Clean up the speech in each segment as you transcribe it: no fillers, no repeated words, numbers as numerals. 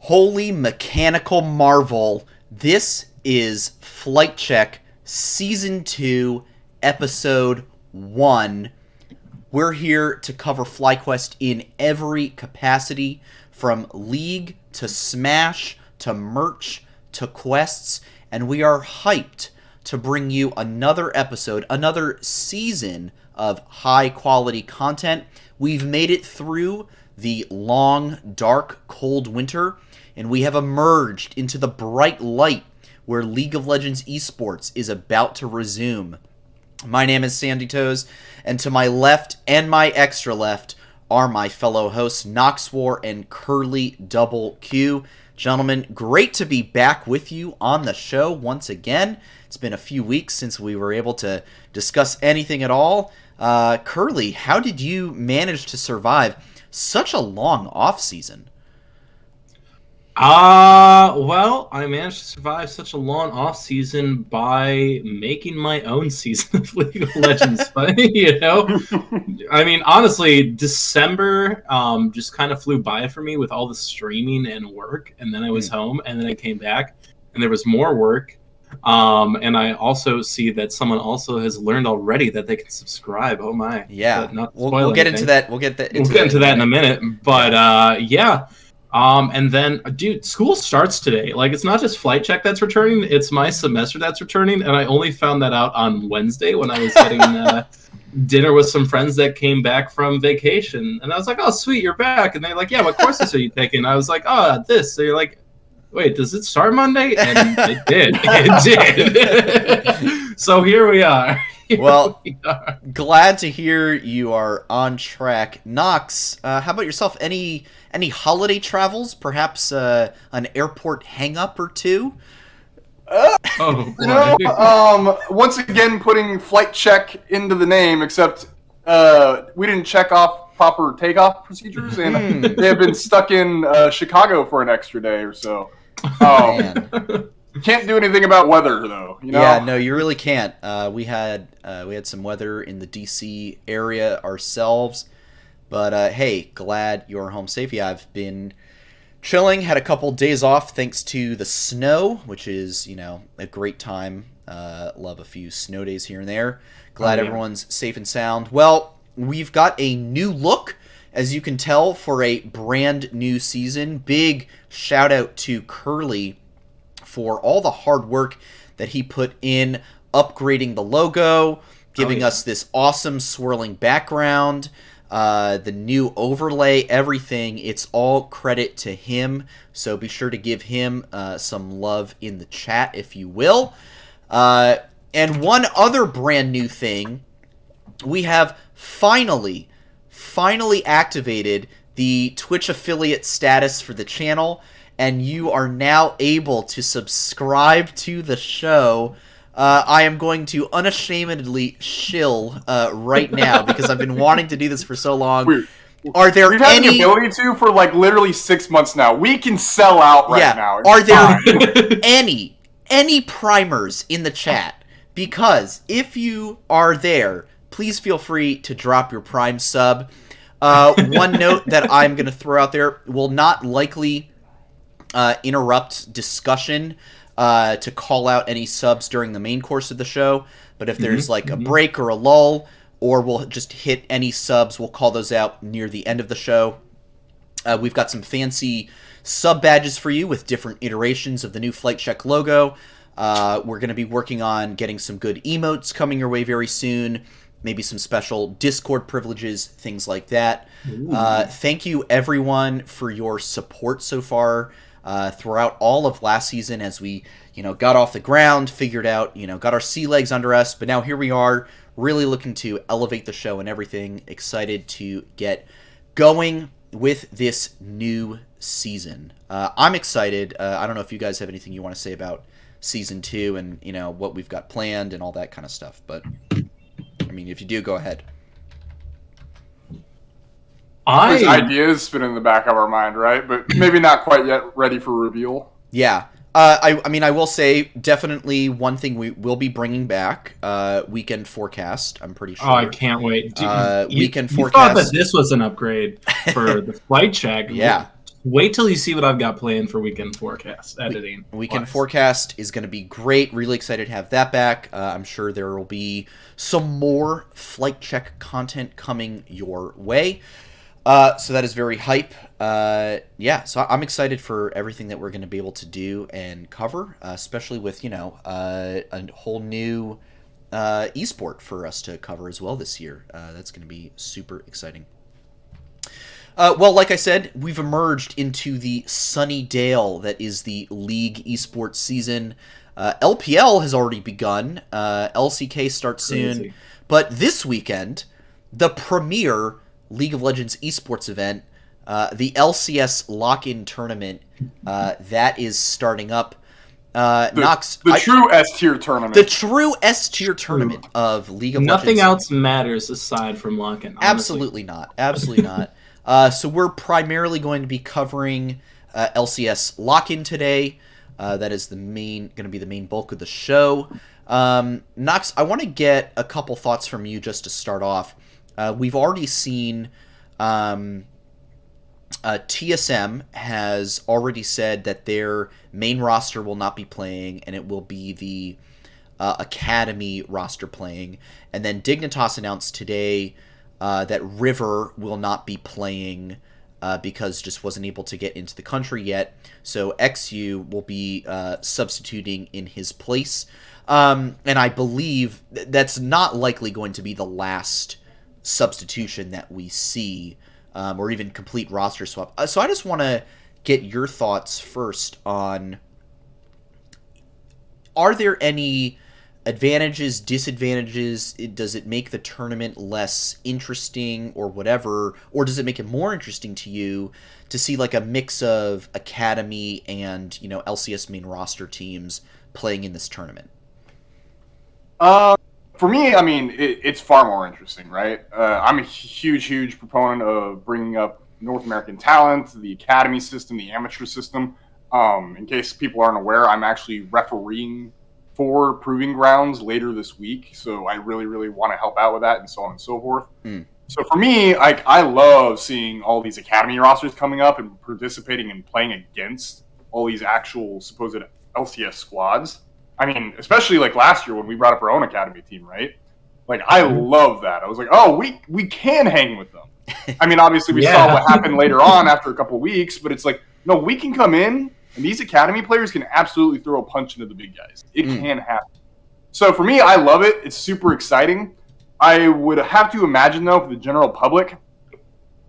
Holy mechanical marvel. This is Flight Check Season 2, Episode 1. We're here to cover FlyQuest in every capacity, from League to Smash to merch to quests, and we are hyped to bring you another episode, another season of high-quality content. We've made it through the long, dark, cold winter, and we have emerged into the bright light where League of Legends esports is about to resume. My name is Sandy Toes, and to my left and my extra left are my fellow hosts, Noxwar and Curly Double Q. Gentlemen, great to be back with you on the show once again. It's been a few weeks since we were able to discuss anything at all. Curly, how did you manage to survive such a long off-season? Well, I managed to survive such a long off season by making my own season of League of Legends. But, I mean, honestly, December just kind of flew by for me with all the streaming and work, and then I was home, and then I came back, and there was more work. And I also see that someone also has learned already that they can subscribe. Oh my! Yeah, we'll get into that. We'll get into that in a minute. But yeah. And then, dude, school starts today. Like, it's not just Flight Check that's returning, it's my semester that's returning, and I only found that out on Wednesday when I was getting dinner with some friends that came back from vacation. And I was like, oh, sweet, you're back. And they're like, yeah, what courses are you taking? I was like, oh, this. So you're like, wait, does it start Monday? And it did. It did. So here we are. Well, glad to hear you are on track. Nox, how about yourself? Any holiday travels? Perhaps an airport hang-up or two? Once again, putting Flight Check into the name, except we didn't check off proper takeoff procedures, and they have been stuck in Chicago for an extra day or so. Man. Can't do anything about weather, though. Yeah, no, you really can't. We had some weather in the DC area ourselves, but hey, glad you're home safe. Yeah, I've been chilling, had a couple days off thanks to the snow, which is, a great time. Love a few snow days here and there. Glad everyone's safe and sound. Well, we've got a new look, as you can tell, for a brand new season. Big shout out to Curly for all the hard work that he put in upgrading the logo, giving us this awesome swirling background, the new overlay, everything. It's all credit to him, so be sure to give him some love in the chat, if you will. And one other brand new thing, we have finally activated the Twitch affiliate status for the channel, and you are now able to subscribe to the show. I am going to unashamedly shill right now because I've been wanting to do this for so long. We've had the ability to for like literally 6 months now. We can sell out right now. Are there any primers in the chat? Because if you are there, please feel free to drop your Prime sub. One note that I'm going to throw out there will not likely interrupt discussion to call out any subs during the main course of the show, but if there's like a break or a lull, or we'll just hit any subs, we'll call those out near the end of the show. We've got some fancy sub badges for you with different iterations of the new Flight Check logo. We're going to be working on getting some good emotes coming your way very soon, maybe some special Discord privileges, things like that. Thank you everyone for your support so far throughout all of last season as we, got off the ground, figured out, got our sea legs under us, but now here we are, really looking to elevate the show and everything. Excited to get going with this new season. I'm excited. I don't know if you guys have anything you want to say about season 2 and, what we've got planned and all that kind of stuff, but I mean, if you do, go ahead. There's ideas spinning in the back of our mind, right? But maybe not quite yet ready for reveal. Yeah. I will say, definitely one thing we will be bringing back, weekend forecast, I'm pretty sure. Oh, I can't wait. Weekend you forecast. thought that this was an upgrade for the Flight Check. Yeah. Wait till you see what I've got planned for weekend forecast editing. Weekend forecast is going to be great. Really excited to have that back. I'm sure there will be some more flight check content coming your way. So that is very hype. So I'm excited for everything that we're going to be able to do and cover, especially with, a whole new esport for us to cover as well this year. That's going to be super exciting. Well, like I said, we've emerged into the sunny dale that is the League esports season. LPL has already begun. LCK starts soon. But this weekend, the premier League of Legends esports event, the LCS lock-in tournament, that is starting up. Nox, true S-tier tournament. The true S-tier tournament of League of Legends. Nothing else matters aside from lock-in. Honestly. Absolutely not. Absolutely not. So we're primarily going to be covering LCS lock-in today. That is going to be the main bulk of the show. Nox, I want to get a couple thoughts from you just to start off. We've already seen TSM has already said that their main roster will not be playing, and it will be the Academy roster playing. And then Dignitas announced today that River will not be playing because just wasn't able to get into the country yet. So XU will be substituting in his place. And I believe that's not likely going to be the last substitution that we see, or even complete roster swap. So I just want to get your thoughts first on, are there any advantages, disadvantages? Does it make the tournament less interesting or whatever, or does it make it more interesting to you to see like a mix of Academy and, LCS main roster teams playing in this tournament? For me, I mean, it's far more interesting, right? I'm a huge proponent of bringing up North American talent, the academy system, the amateur system. In case people aren't aware, I'm actually refereeing for Proving Grounds later this week, so I really want to help out with that and so on and so forth. So for me, I love seeing all these academy rosters coming up and participating and playing against all these actual supposed LCS squads. I mean, especially like last year when we brought up our own academy team, right? Like, I love that. I was like, oh, we can hang with them. I mean, obviously we saw what happened later on after a couple weeks, but it's like, no, we can come in and these academy players can absolutely throw a punch into the big guys. It can happen. So for me, I love it. It's super exciting. I would have to imagine, though, for the general public,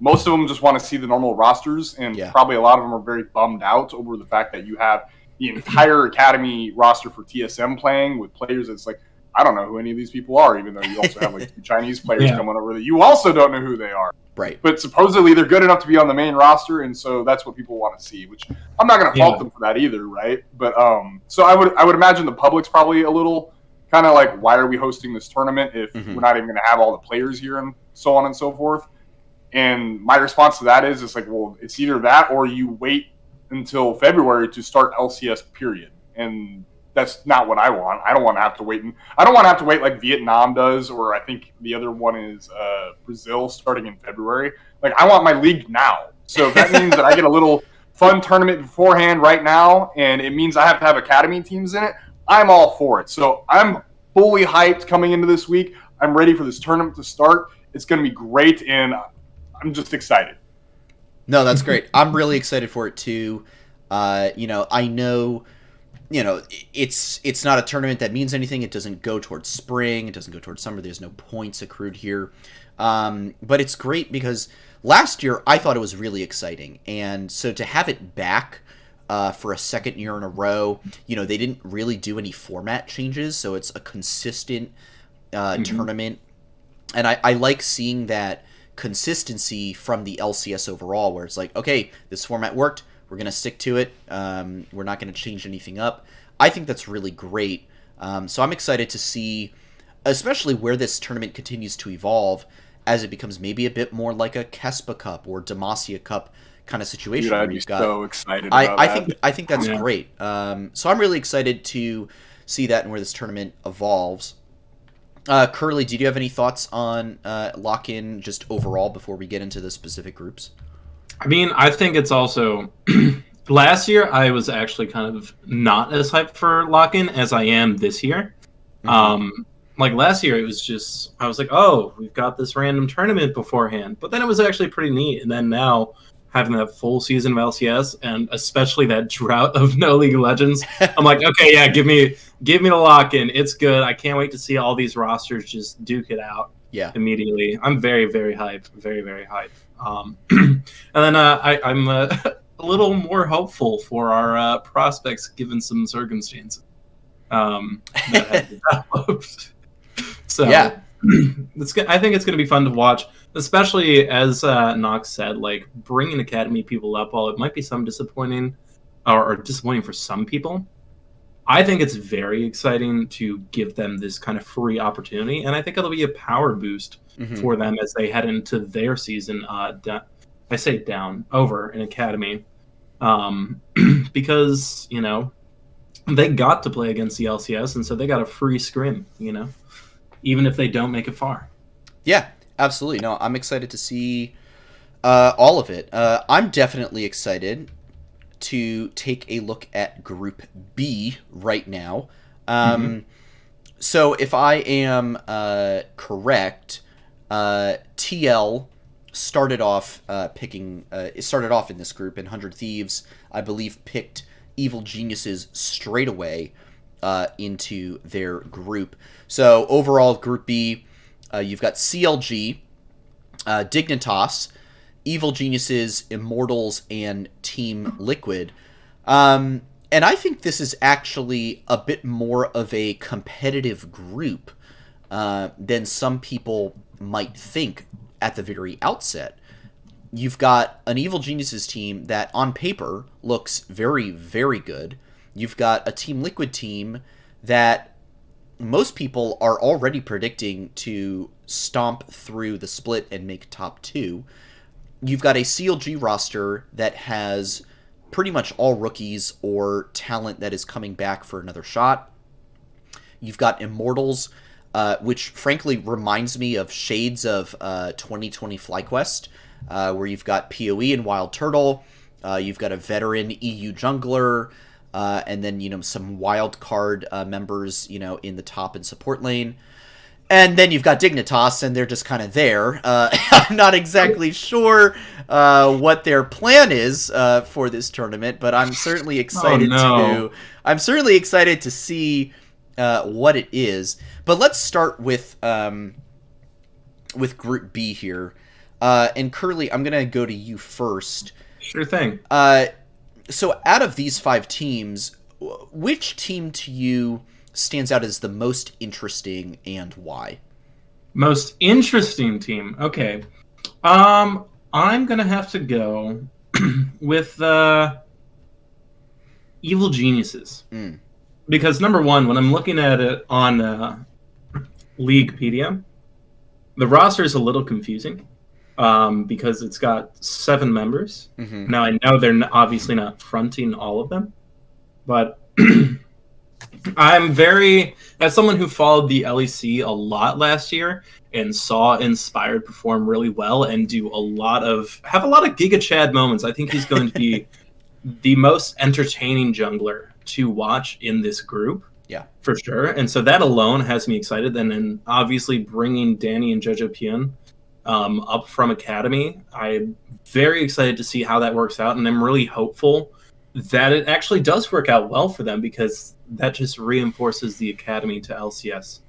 most of them just want to see the normal rosters, and probably a lot of them are very bummed out over the fact that you have the entire academy roster for TSM playing with players that's like, I don't know who any of these people are, even though you also have like 2 Chinese players coming over that you also don't know who they are. Right. But supposedly they're good enough to be on the main roster, and so that's what people want to see, which I'm not going to fault them for that either, right? But so I would imagine the public's probably a little kind of like, why are we hosting this tournament if we're not even going to have all the players here and so on and so forth? And my response to that is, it's like, well, it's either that or you wait until February to start LCS period. And that's not what I want. I don't want to have to wait. I don't want to have to wait like Vietnam does, or I think the other one is Brazil starting in February. Like, I want my league now. So if that means that I get a little fun tournament beforehand right now, and it means I have to have academy teams in it, I'm all for it. So I'm fully hyped coming into this week. I'm ready for this tournament to start. It's going to be great, and I'm just excited. No, that's great. I'm really excited for it too. I know, it's not a tournament that means anything. It doesn't go towards spring. It doesn't go towards summer. There's no points accrued here. But it's great because last year I thought it was really exciting. And so to have it back for a second year in a row, they didn't really do any format changes. So it's a consistent tournament. And I like seeing that consistency from the LCS overall, where it's like, okay, this format worked, we're going to stick to it, we're not going to change anything up. I think that's really great. So I'm excited to see, especially where this tournament continues to evolve, as it becomes maybe a bit more like a Kespa Cup or Demacia Cup kind of situation. Dude, I'd be so excited about that. I think that's great. So I'm really excited to see that and where this tournament evolves. Curly, did you have any thoughts on lock-in just overall before we get into the specific groups? I mean, I think it's also last year I was actually kind of not as hyped for lock-in as I am this year. Like last year, it was just I was like, oh, we've got this random tournament beforehand, but then it was actually pretty neat. And then now having that full season of LCS and especially that drought of no League of Legends, I'm like, okay, yeah, give me the lock-in. It's good. I can't wait to see all these rosters just duke it out. Yeah. Immediately, I'm very, very hyped. Very, very hyped. And then I'm a little more hopeful for our prospects given some circumstances that have developed. So yeah, I think it's going to be fun to watch, especially as Nox said, like bringing Academy people up. While it might be some disappointing, or disappointing for some people, I think it's very exciting to give them this kind of free opportunity, and I think it'll be a power boost for them as they head into their season. I say down over in Academy, because they got to play against the LCS, and so they got a free scrim. Even if they don't make it far. Yeah, absolutely. No, I'm excited to see all of it. I'm definitely excited to take a look at Group B right now. So if I am correct, TL started off it started off in this group, and 100 Thieves, I believe, picked Evil Geniuses straight away into their group. So overall, Group B, you've got CLG, Dignitas, Evil Geniuses, Immortals, and Team Liquid. And I think this is actually a bit more of a competitive group than some people might think at the very outset. You've got an Evil Geniuses team that, on paper, looks very, very good. You've got a Team Liquid team that most people are already predicting to stomp through the split and make top 2. You've got a CLG roster that has pretty much all rookies or talent that is coming back for another shot. You've got Immortals, which frankly reminds me of shades of 2020 FlyQuest, where you've got PoE and Wild Turtle. You've got a veteran EU jungler, and then, some wild card members, in the top and support lane. And then you've got Dignitas, and they're just kind of there. I'm not exactly sure what their plan is for this tournament, but I'm certainly excited I'm certainly excited to see what it is. But let's start with Group B here. And Curly, I'm gonna go to you first. Sure thing. So out of these 5 teams, which team to you stands out as the most interesting, and why? Most interesting team. Okay. I'm going to have to go with Evil Geniuses. Because number one, when I'm looking at it on Leaguepedia, the roster is a little confusing. Because it's got 7 members. Now, I know they're obviously not fronting all of them, but I'm as someone who followed the LEC a lot last year and saw Inspired perform really well and have a lot of Giga Chad moments. I think he's going to be the most entertaining jungler to watch in this group. Yeah, for sure. And so that alone has me excited. And then obviously bringing Danny and Jojo Pion up from Academy, I'm very excited to see how that works out, and I'm really hopeful that it actually does work out well for them, because that just reinforces the Academy to LCS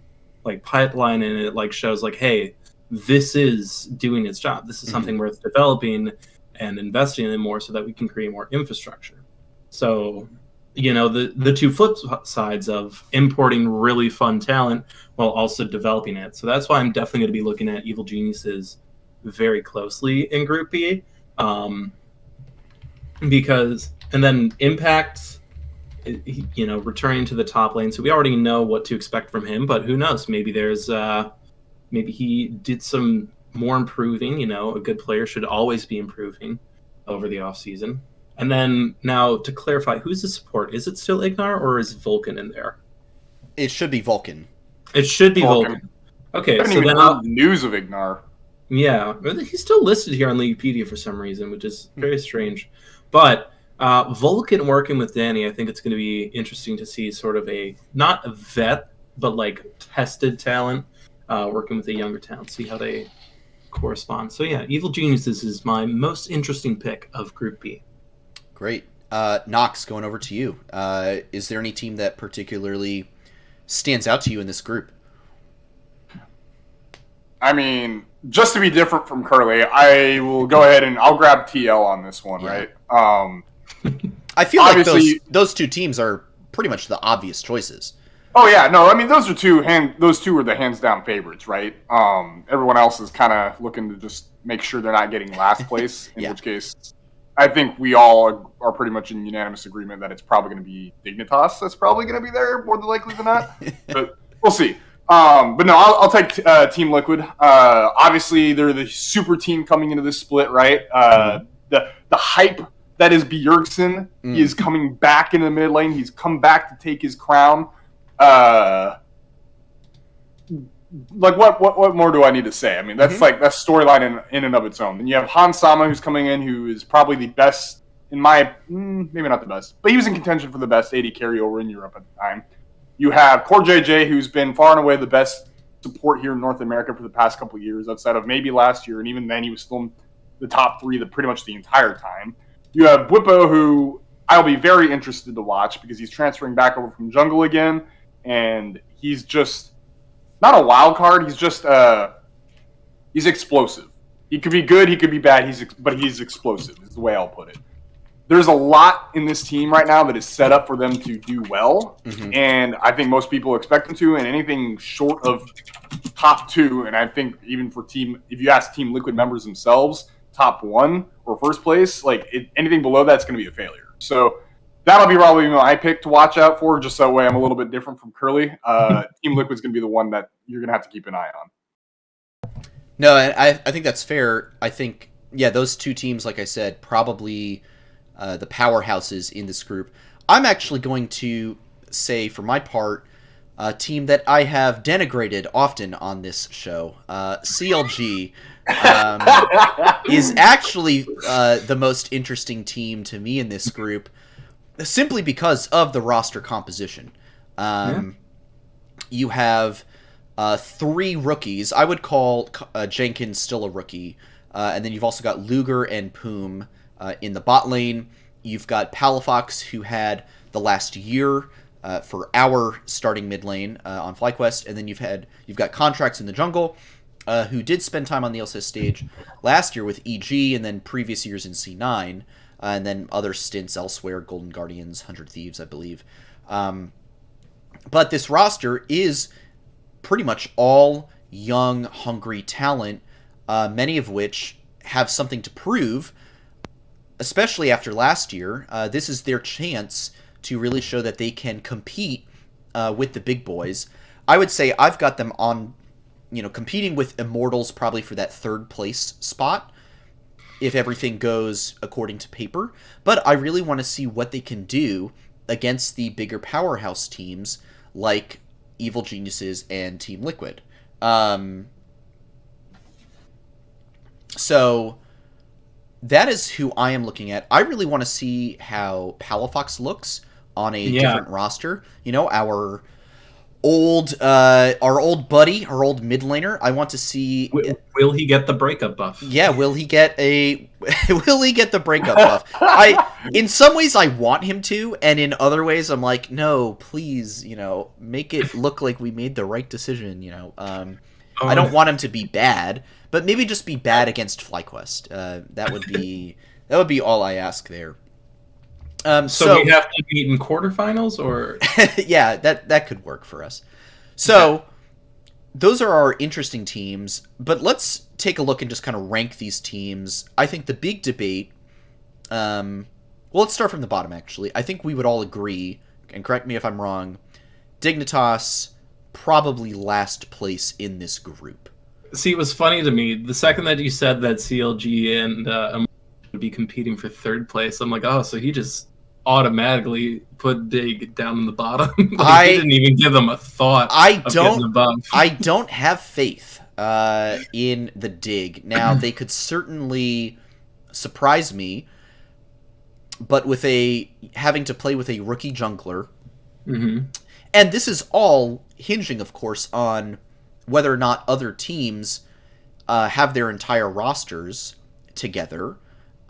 pipeline, and it shows hey, this is doing its job. This is something worth developing and investing in more so that we can create more infrastructure. So the two flip sides of importing really fun talent while also developing it. So that's why I'm definitely going to be looking at Evil Geniuses very closely in Group B. Because, and then Impact, returning to the top lane. So we already know what to expect from him, but who knows? Maybe maybe he did some more improving. A good player should always be improving over the off season. And then now to clarify, who's the support? Is it still Ignar or is Vulcan in there? It should be Vulcan. It should be Vulcan. Okay, I haven't even heard the news of Ignar. Yeah, he's still listed here on Leaguepedia for some reason, which is very strange. But Vulcan working with Danny, I think it's going to be interesting to see sort of not a vet, but like tested talent working with a younger talent, see how they correspond. So yeah, Evil Geniuses is my most interesting pick of Group B. Great. Knox, going over to you. Is there any team that particularly stands out to you in this group? I mean, just to be different from Curly, I will go ahead and I'll grab TL on this one, right? I feel like those two teams are pretty much the obvious choices. Oh yeah, no, I mean those two are the hands down favorites, right? Everyone else is kind of looking to just make sure they're not getting last place. In which case, I think we all are pretty much in unanimous agreement that it's probably going to be Dignitas that's probably going to be there more than likely than not. But we'll see. But no, I'll take Team Liquid. Obviously, they're the super team coming into this split, right? The hype that is Bjergsen, he is coming back into the mid lane. He's come back to take his crown. Like what more do I need to say? I mean, that's that's storyline in and of its own. And you have Han Sama, who's coming in, who is probably the best in my maybe not the best, but he was in contention for the best AD carryover in Europe at the time. You have Core JJ, who's been far and away the best support here in North America for the past couple of years, outside of maybe last year, and even then he was still in the top three pretty much the entire time. You have Bwipo, who I'll be very interested to watch because he's transferring back over from jungle again, and he's just not a wild card. He's just he's explosive. He could be good, he could be bad. But he's explosive. Is the way I'll put it. There's a lot in this team right now that is set up for them to do well, and I think most people expect them to. And anything short of top two, and I think even for if you ask Team Liquid members themselves, top one or first place, anything below that's going to be a failure. So that'll be probably my pick to watch out for, just that way I'm a little bit different from Curly. Team Liquid's going to be the one that you're going to have to keep an eye on. No, I think that's fair. I think, those two teams, like I said, probably the powerhouses in this group. I'm actually going to say, for my part, a team that I have denigrated often on this show, CLG, is actually the most interesting team to me in this group, simply because of the roster composition. You have 3 rookies. I would call Jenkins still a rookie. And then you've also got Luger and Poom in the bot lane. You've got Palafox, who had the last year for our starting mid lane on FlyQuest. And then you've got Contracts in the jungle, who did spend time on the LCS stage last year with EG, and then previous years in C9. And then other stints elsewhere, Golden Guardians, 100 Thieves, I believe. But this roster is pretty much all young, hungry talent, many of which have something to prove, especially after last year. This is their chance to really show that they can compete with the big boys. I would say I've got them on, competing with Immortals probably for that 3rd place spot, if everything goes according to paper. But I really want to see what they can do against the bigger powerhouse teams like Evil Geniuses and Team Liquid. So that is who I am looking at. I really want to see how Palafox looks on a different roster. Our old buddy, our old mid laner. I want to see. Will he get the breakup buff? Yeah, will he get the breakup buff? In some ways I want him to, and in other ways I'm like, no, please, make it look like we made the right decision. I don't want him to be bad, but maybe just be bad against FlyQuest. That would be all I ask there. So we have to meet in quarterfinals, or yeah, that could work for us. So those are our interesting teams, but let's take a look and just kind of rank these teams. I think the big debate, well, let's start from the bottom, actually. I think we would all agree, and correct me if I'm wrong, Dignitas probably last place in this group. See, it was funny to me, the second that you said that CLG and would be competing for 3rd place, I'm like, oh, so he just automatically put Dig down in the bottom. He didn't even give them a thought. I don't have faith. in the Dig. Now, they could certainly surprise me, but with having to play with a rookie jungler, and this is all hinging, of course, on whether or not other teams have their entire rosters together.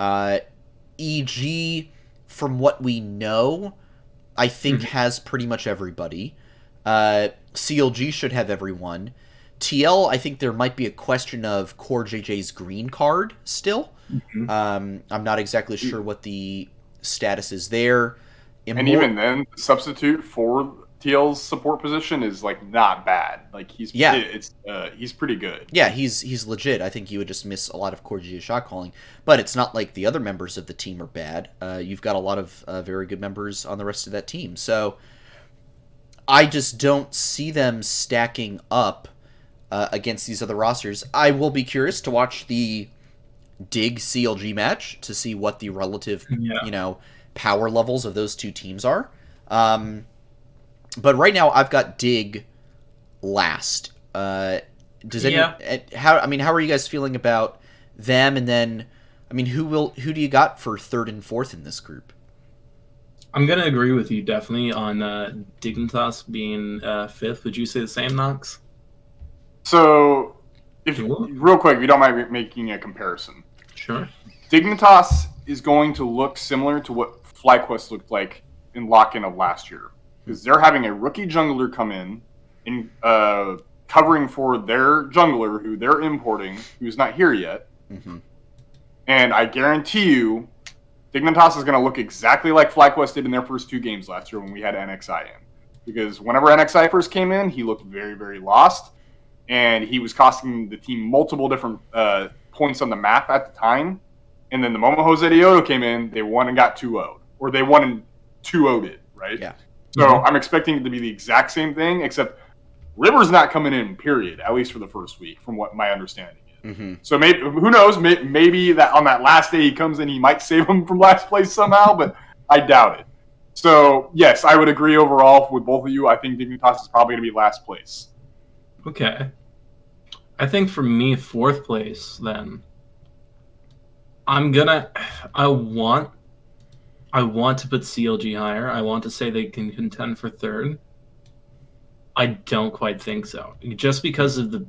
EG, from what we know, I think has pretty much everybody. CLG should have everyone. TL, I think there might be a question of Core JJ's green card still. I'm not exactly sure what the status is there. And even then, the substitute for TL's support position is like not bad. Like he's pretty good. Yeah, he's legit. I think you would just miss a lot of Core JJ shot calling, but it's not like the other members of the team are bad. You've got a lot of very good members on the rest of that team, so I just don't see them stacking up against these other rosters. I will be curious to watch the Dig CLG match to see what the relative, power levels of those two teams are. But right now, I've got Dig last. How are you guys feeling about them? And then, who do you got for third and fourth in this group? I'm gonna agree with you definitely on Dignitas being fifth. Would you say the same, Knox? So, real quick, if you don't mind making a comparison. Sure. Dignitas is going to look similar to what FlyQuest looked like in lock-in of last year. Because they're having a rookie jungler come in and covering for their jungler, who they're importing, who's not here yet. And I guarantee you, Dignitas is going to look exactly like FlyQuest did in their first two games last year when we had NXI in. Because whenever NXI first came in, he looked very, very lost. And he was costing the team multiple different points on the map at the time. And then the moment Jose Diodo came in, they won and got 2-0'd. Or they won and 2-0'd it, right? Yeah. So I'm expecting it to be the exact same thing, except River's not coming in, period, at least for the first week, from what my understanding is. So maybe, who knows, maybe that on that last day he comes in, he might save him from last place somehow, but I doubt it. So, yes, I would agree overall with both of you. I think Dignitas is probably going to be last place. Okay. I think for me, fourth place, then, I want to put CLG higher. I want to say they can contend for third. I don't quite think so. Just because of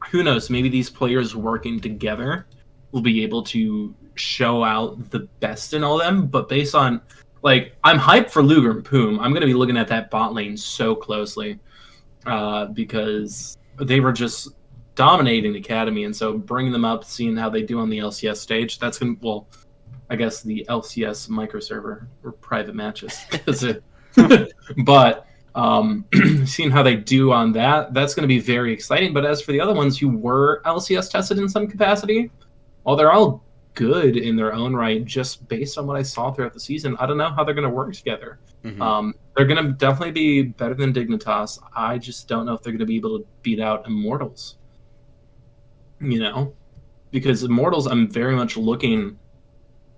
who knows, maybe these players working together will be able to show out the best in all them. But based on, I'm hyped for Luger and Poom. I'm going to be looking at that bot lane so closely because they were just dominating the Academy. And so bringing them up, seeing how they do on the LCS stage, that's going to, I guess the LCS microserver or private matches. But seeing how they do on that's going to be very exciting. But as for the other ones who were LCS tested in some capacity, well, they're all good in their own right, just based on what I saw throughout the season. I don't know how they're going to work together. They're going to definitely be better than Dignitas. I just don't know if they're going to be able to beat out Immortals. Because Immortals, I'm very much looking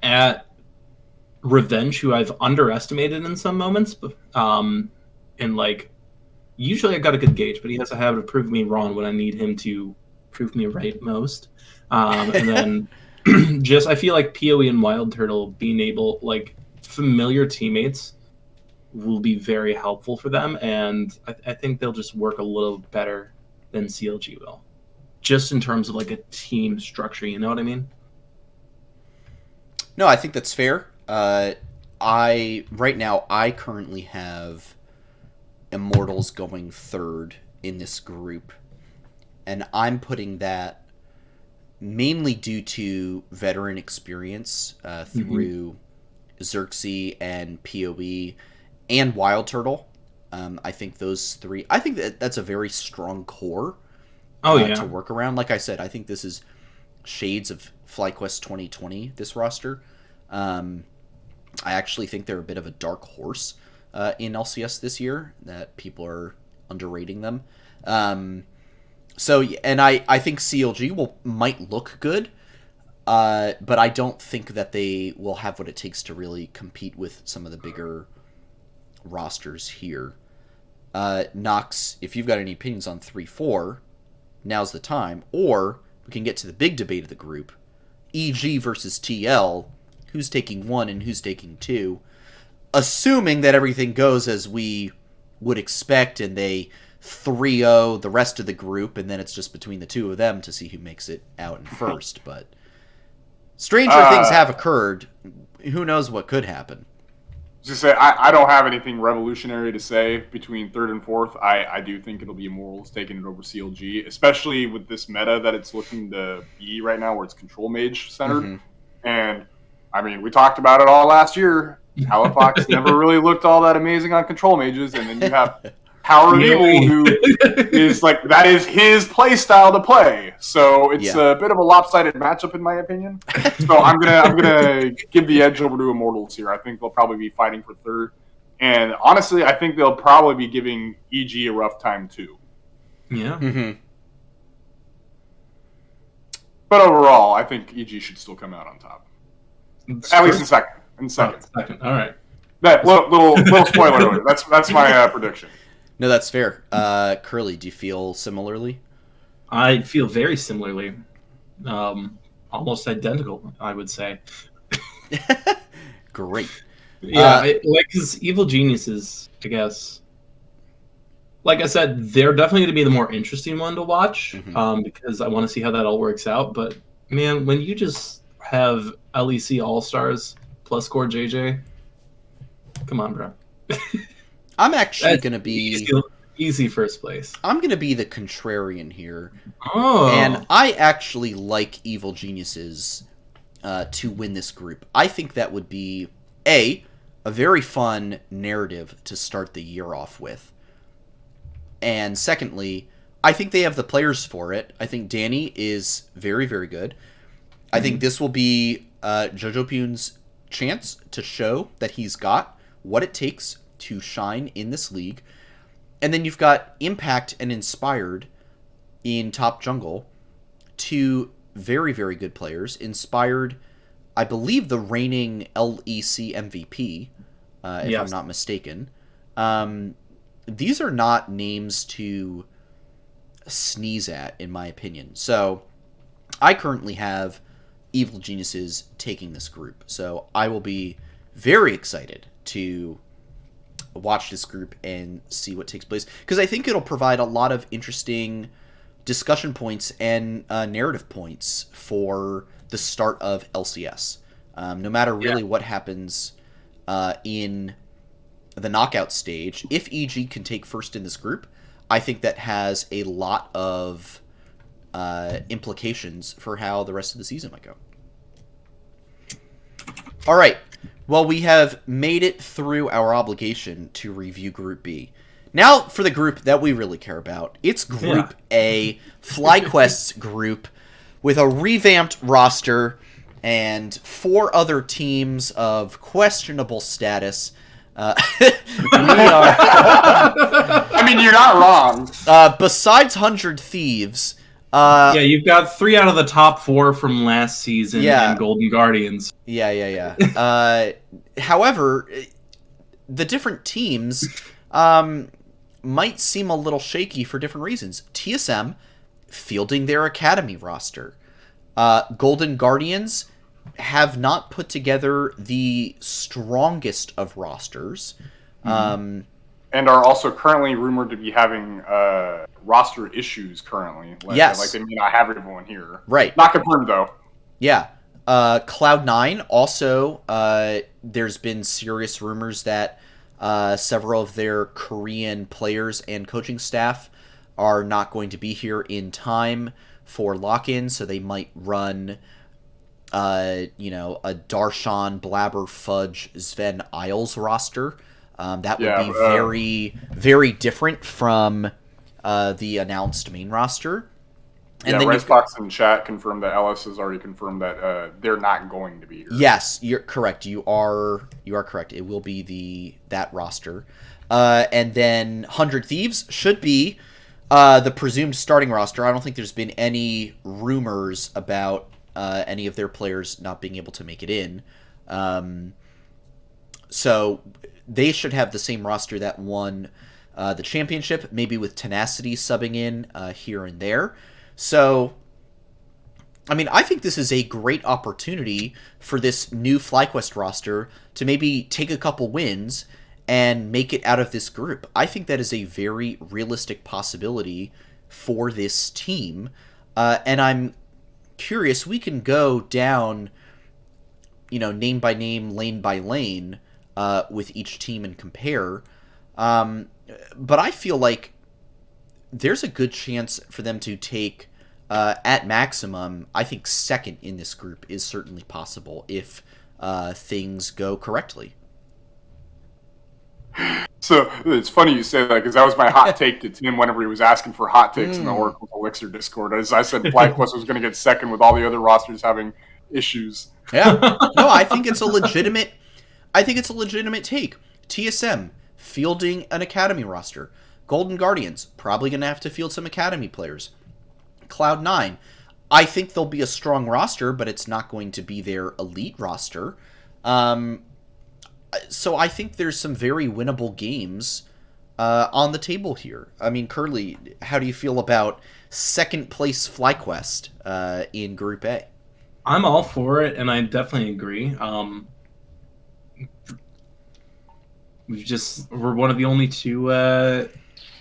at Revenge, who I've underestimated in some moments. And usually I got a good gauge, but he has a habit of proving me wrong when I need him to prove me right most. And then I feel like PoE and Wild Turtle being able, familiar teammates will be very helpful for them. And I think they'll just work a little better than CLG will. Just in terms of a team structure, you know what I mean? No, I think that's fair. Right now I currently have Immortals going third in this group, and I'm putting that mainly due to veteran experience through Xerxes and PoE and Wild Turtle. I think those three. I think that's a very strong core. To work around. Like I said, I think this is shades of FlyQuest 2020. This roster. I actually think they're a bit of a dark horse in LCS this year, that people are underrating them. And I think CLG might look good, but I don't think that they will have what it takes to really compete with some of the bigger rosters here. Nox, if you've got any opinions on 3-4, now's the time. Or we can get to the big debate of the group, EG versus TL, who's taking 1 and who's taking 2, assuming that everything goes as we would expect and they 3-0 the rest of the group, and then it's just between the two of them to see who makes it out in first. But stranger things have occurred. Who knows what could happen? Just say, I don't have anything revolutionary to say between third and fourth. I do think it'll be Immortals taking it over CLG, especially with this meta that it's looking to be right now, where it's control mage centered. Mm-hmm. And I mean, we talked about it all last year. Halifax never really looked all that amazing on control mages, and then you have Power of Evil, who is like, that is his play style to play. So it's a bit of a lopsided matchup in my opinion. So I'm gonna give the edge over to Immortals here. I think they'll probably be fighting for third. And honestly, I think they'll probably be giving EG a rough time too. Yeah. Mm-hmm. But overall, I think EG should still come out on top. At least in second. Second. All right. That little spoiler alert. That's my prediction. No, that's fair. Curly, do you feel similarly? I feel very similarly. Almost identical, I would say. Great. Yeah, because Evil Geniuses, I guess. Like I said, they're definitely going to be the more interesting one to watch, because I want to see how that all works out. But, man, when you just have LEC All-Stars plus Core JJ, come on, bro. I'm actually going to be... Easy first place. I'm going to be the contrarian here. Oh. And I actually like Evil Geniuses to win this group. I think that would be, a very fun narrative to start the year off with. And secondly, I think they have the players for it. I think Danny is very, very good. I think this will be Jojo Pune's chance to show that he's got what it takes to shine in this league. And then you've got Impact and Inspired in top jungle, two very, very good players. Inspired, I believe, the reigning LEC MVP, if I'm not mistaken. These are not names to sneeze at, in my opinion. So I currently have Evil Geniuses taking this group. So I will be very excited to watch this group and see what takes place, because I think it'll provide a lot of interesting discussion points and narrative points for the start of LCS. No matter really what happens in the knockout stage, if EG can take first in this group, I think that has a lot of implications for how the rest of the season might go. All right. Well, we have made it through our obligation to review Group B. Now for the group that we really care about. It's Group A, FlyQuest's group, with a revamped roster and 4 other teams of questionable status. We are... I mean, you're not wrong. Besides 100 Thieves... you've got 3 out of the top 4 from last season and Golden Guardians. However, the different teams might seem a little shaky for different reasons. TSM fielding their academy roster. Golden Guardians have not put together the strongest of rosters. And are also currently rumored to be having roster issues currently. Like they may not have everyone here. Right. Not confirmed, though. Yeah. Cloud9 also, there's been serious rumors that several of their Korean players and coaching staff are not going to be here in time for lock-in, so they might run a Darshan, Blabber, Fudge, Sven, Isles roster. That would be very, very different from the announced main roster. And then Redbox in chat confirmed that Ellis has already confirmed that they're not going to be here. Yes, you're correct. You are correct. It will be that roster. And then 100 Thieves should be the presumed starting roster. I don't think there's been any rumors about any of their players not being able to make it in. So they should have the same roster that won the championship, maybe with Tenacity subbing in here and there. So, I mean, I think this is a great opportunity for this new FlyQuest roster to maybe take a couple wins and make it out of this group. I think that is a very realistic possibility for this team. And I'm curious, we can go down, name by name, lane by lane, with each team and compare. But I feel like there's a good chance for them to take, at maximum, I think second in this group is certainly possible if things go correctly. So it's funny you say that because that was my hot take to Tim whenever he was asking for hot takes in the Oracle Elixir Discord. As I said, FlyQuest was going to get second with all the other rosters having issues. Yeah, no, I think it's a legitimate take. TSM fielding an academy roster. Golden Guardians probably going to have to field some academy players. Cloud9, I think they'll be a strong roster, but it's not going to be their elite roster. So I think there's some very winnable games on the table here. I mean, Curly, how do you feel about second place FlyQuest in Group A? I'm all for it, and I definitely agree. We're one of the only two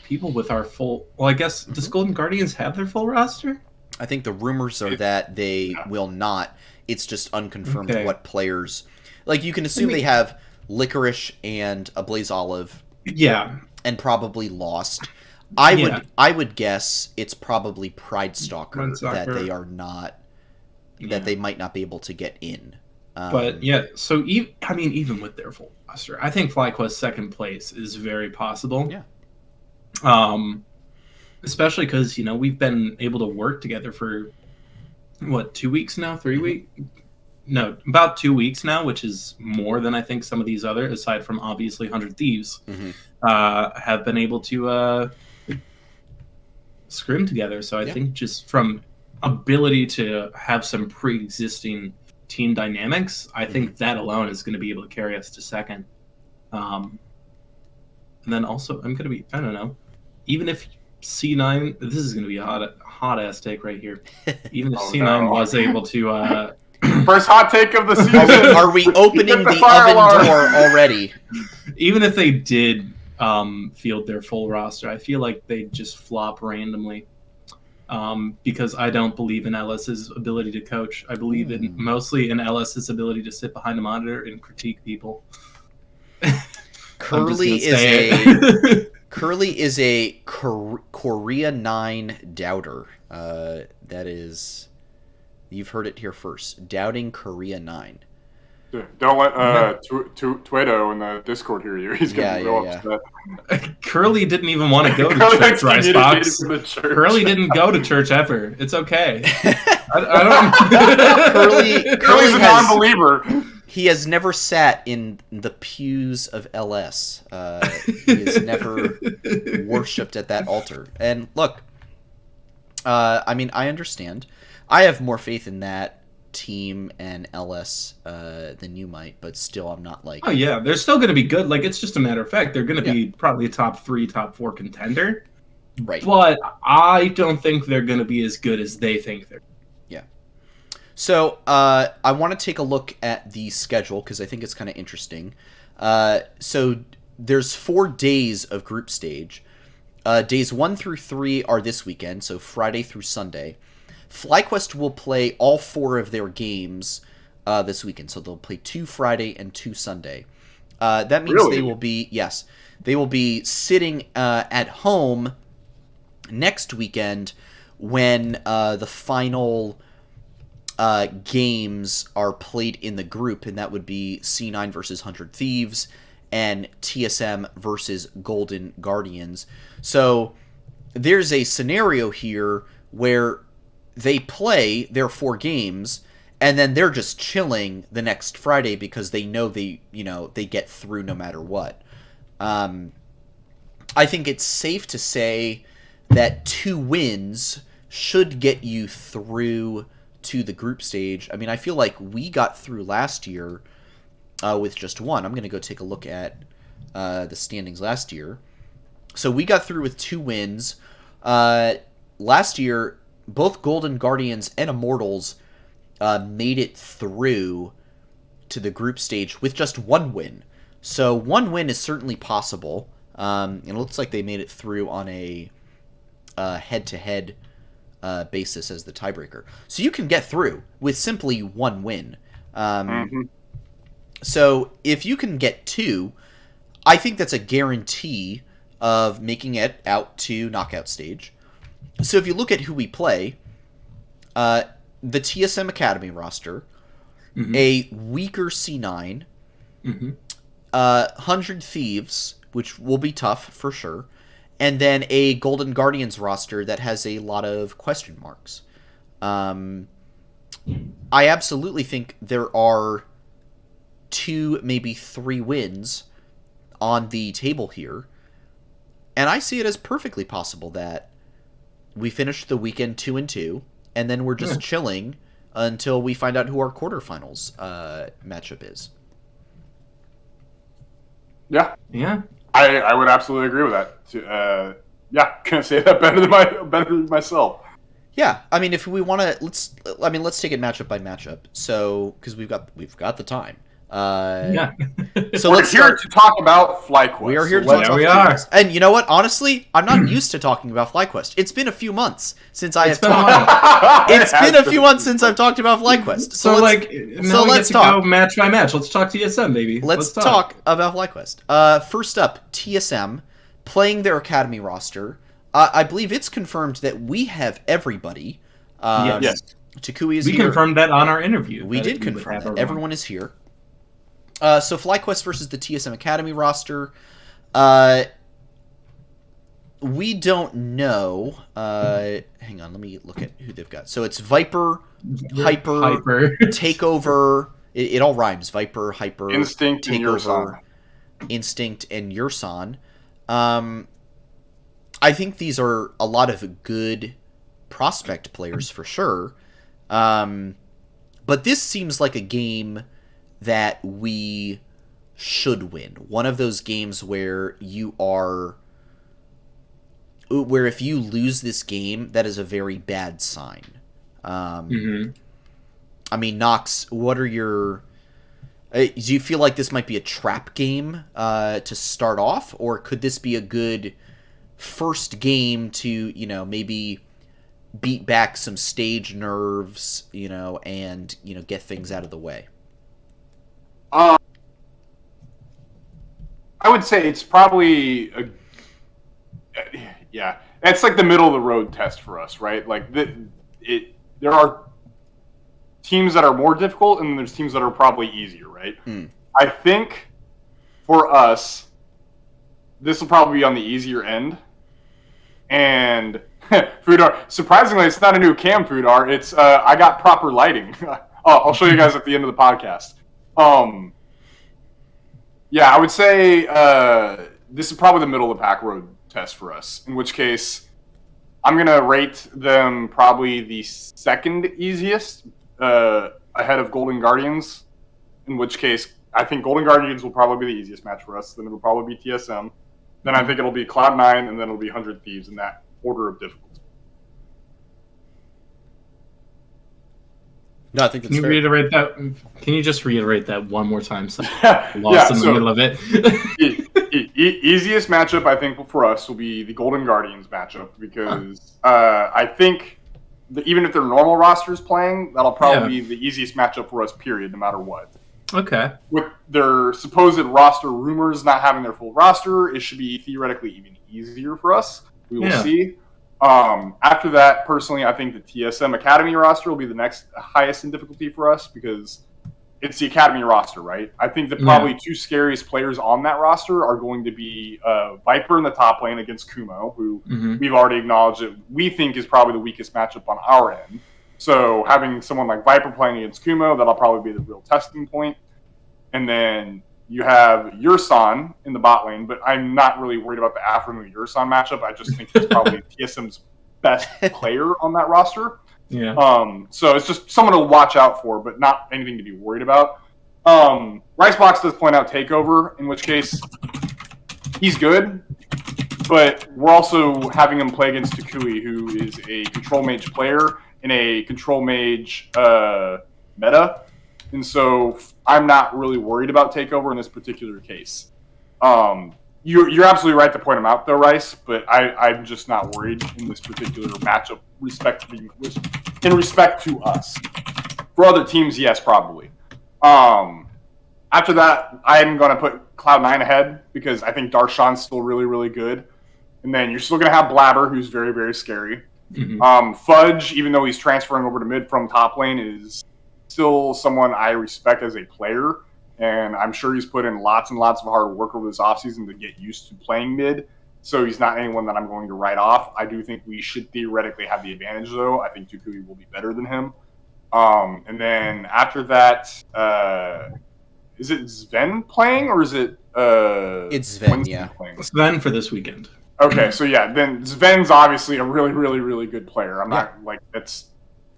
people with our full. Well, I guess does Golden Guardians have their full roster? I think the rumors are that they will not. It's just unconfirmed what players. Like, you can assume they have Licorice and a Blaze Olive. Yeah. And probably Lost. I would guess it's probably Pride Stalker that they are not. That they might not be able to get in. But yeah, so even with their full roster, I think FlyQuest second place is very possible. Yeah. Especially because we've been able to work together for 2 weeks now, 3 weeks. No, about 2 weeks now, which is more than I think some of these other, aside from obviously 100 Thieves, have been able to scrim together. So I think just from ability to have some pre-existing team dynamics, I think that alone is going to be able to carry us to second. And then also, I'm going to be, I don't know, even if C9, this is going to be a hot ass take right here. Even if C9 was able to... First hot take of the season. Are we opening the oven door already? Even if they did field their full roster, I feel like they'd just flop randomly. Because I don't believe in LS's ability to coach. I believe mostly in LS's ability to sit behind a monitor and critique people. Curly is a Korea 9 doubter. That is, you've heard it here first. Doubting Korea 9. Don't let Tweedo in the Discord hear you. He's going to be real upset. Curly didn't even want to go to church, Ricebox. Curly didn't go to church ever. It's okay. I don't. Curly's a non-believer. He has never sat in the pews of LS. He has never worshipped at that altar. And look, I mean, I understand. I have more faith in that team and LS than you might, but still I'm not like... Oh yeah, they're still going to be good. Like, it's just a matter of fact. They're going to be probably a top 3, top 4 contender. Right. But I don't think they're going to be as good as they think they're. Yeah. So I want to take a look at the schedule because I think it's kind of interesting. So there's 4 days of group stage. Days 1 through 3 are this weekend, so Friday through Sunday. FlyQuest will play all 4 of their games this weekend, so they'll play 2 Friday and 2 Sunday. That means they will be sitting at home next weekend when the final games are played in the group, and that would be C9 versus 100 Thieves and TSM versus Golden Guardians. So there's a scenario here where they play their 4 games, and then they're just chilling the next Friday because they know they get through no matter what. I think it's safe to say that 2 wins should get you through to the group stage. I mean, I feel like we got through last year with just 1. I'm going to go take a look at the standings last year. So we got through with 2 wins. Last year, both Golden Guardians and Immortals made it through to the group stage with just one win. So one win is certainly possible. It looks like they made it through on a head-to-head basis as the tiebreaker. So you can get through with simply one win. So if you can get 2, I think that's a guarantee of making it out to knockout stage. So if you look at who we play, the TSM Academy roster, a weaker C9, 100 Thieves, which will be tough for sure, and then a Golden Guardians roster that has a lot of question marks. I absolutely think there are 2, maybe 3 wins on the table here, and I see it as perfectly possible that we finish the weekend 2-2, and then we're just chilling until we find out who our quarterfinals matchup is. Yeah. Yeah. I would absolutely agree with that. Yeah, couldn't say that better than myself. Yeah, I mean, if we want to, let's take it matchup by matchup. So, because we've got the time. So we're here to talk about FlyQuest. We are here to talk about FlyQuest. And you know what? Honestly, I'm not used to talking about FlyQuest. It's been a few months since I have talked. It's been a few months since I've talked about FlyQuest. So let's talk go match by match. Let's talk TSM, baby. Let's talk about FlyQuest. First up, TSM playing their academy roster. I believe it's confirmed that we have everybody. Yes. Takui is here. We confirmed that on our interview. We did confirm that. Everyone is here. So FlyQuest versus the TSM Academy roster. We don't know. Hang on, let me look at who they've got. So it's Viper, Hyper, Takeover. It all rhymes. Viper, Hyper, Instinct, Takeover, Instinct, and Yursan. I think these are a lot of good prospect players for sure. But this seems like a game that we should win. One of those games where if you lose this game, that is a very bad sign. I mean, Nox, what are your... do you feel like this might be a trap game to start off? Or could this be a good first game to, maybe beat back some stage nerves, and, get things out of the way? I would say it's probably it's like the middle of the road test for us, right? Like there are teams that are more difficult, and then there's teams that are probably easier, right? I think for us, this will probably be on the easier end. And Foodar, surprisingly, it's not a new cam, Foodar. It's I got proper lighting. I'll show you guys at the end of the podcast. I would say this is probably the middle of the pack road test for us, in which case I'm going to rate them probably the second easiest ahead of Golden Guardians, in which case I think Golden Guardians will probably be the easiest match for us. Then it'll probably be TSM. Then I think it'll be Cloud9, and then it'll be 100 Thieves in that order of difficulty. No, I think that's fair. Reiterate that? Can you just reiterate that one more time? So I'm lost in the middle of it. Easiest matchup, I think, for us will be the Golden Guardians matchup, because I think even if their normal roster is playing, that'll probably be the easiest matchup for us, period, no matter what. Okay. With their supposed roster rumors not having their full roster, it should be theoretically even easier for us. We will see. After that, personally, I think the TSM Academy roster will be the next highest in difficulty for us, because it's the Academy roster, right? I think the probably 2 scariest players on that roster are going to be Viper in the top lane against Kumo, who we've already acknowledged that we think is probably the weakest matchup on our end. So having someone like Viper playing against Kumo, that'll probably be the real testing point. And then you have Yursan in the bot lane, but I'm not really worried about the Afremu Yursan matchup. I just think he's probably TSM's best player on that roster. Yeah. So it's just someone to watch out for, but not anything to be worried about. Ricebox does point out Takeover, in which case he's good, but we're also having him play against Takui, who is a control mage player in a control mage meta. And so I'm not really worried about takeover in this particular case. You're absolutely right to point him out, though, Rice, but I'm just not worried in this particular matchup in respect to us. For other teams, yes, probably. After that, I'm going to put Cloud9 ahead because I think Darshan's still really, really good. And then you're still going to have Blabber, who's very, very scary. Mm-hmm. Fudge, even though he's transferring over to mid from top lane, is still someone I respect as a player. And I'm sure he's put in lots and lots of hard work over this offseason to get used to playing mid. So he's not anyone that I'm going to write off. I do think we should theoretically have the advantage, though. I think Tukui will be better than him. And then after that, is it Sven playing or is it it's Sven, yeah. Playing? Sven for this weekend. Okay, so yeah, then Sven's obviously a really, really, really good player. I'm not like there's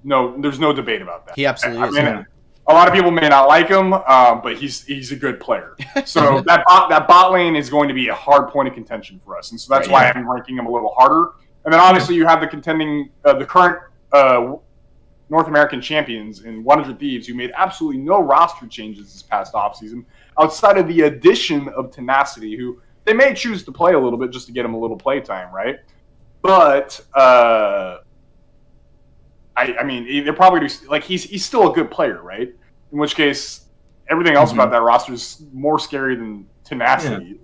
no debate about that. He absolutely is. Yeah. A lot of people may not like him, but he's a good player. So that bot lane is going to be a hard point of contention for us, and so that's why I'm ranking him a little harder. And then obviously you have the contending, the current North American champions in 100 Thieves, who made absolutely no roster changes this past offseason, outside of the addition of Tenacity, who they may choose to play a little bit just to get him a little play time, right? But I mean, they're probably like he's still a good player, right? In which case, everything else about that roster is more scary than Tenacity.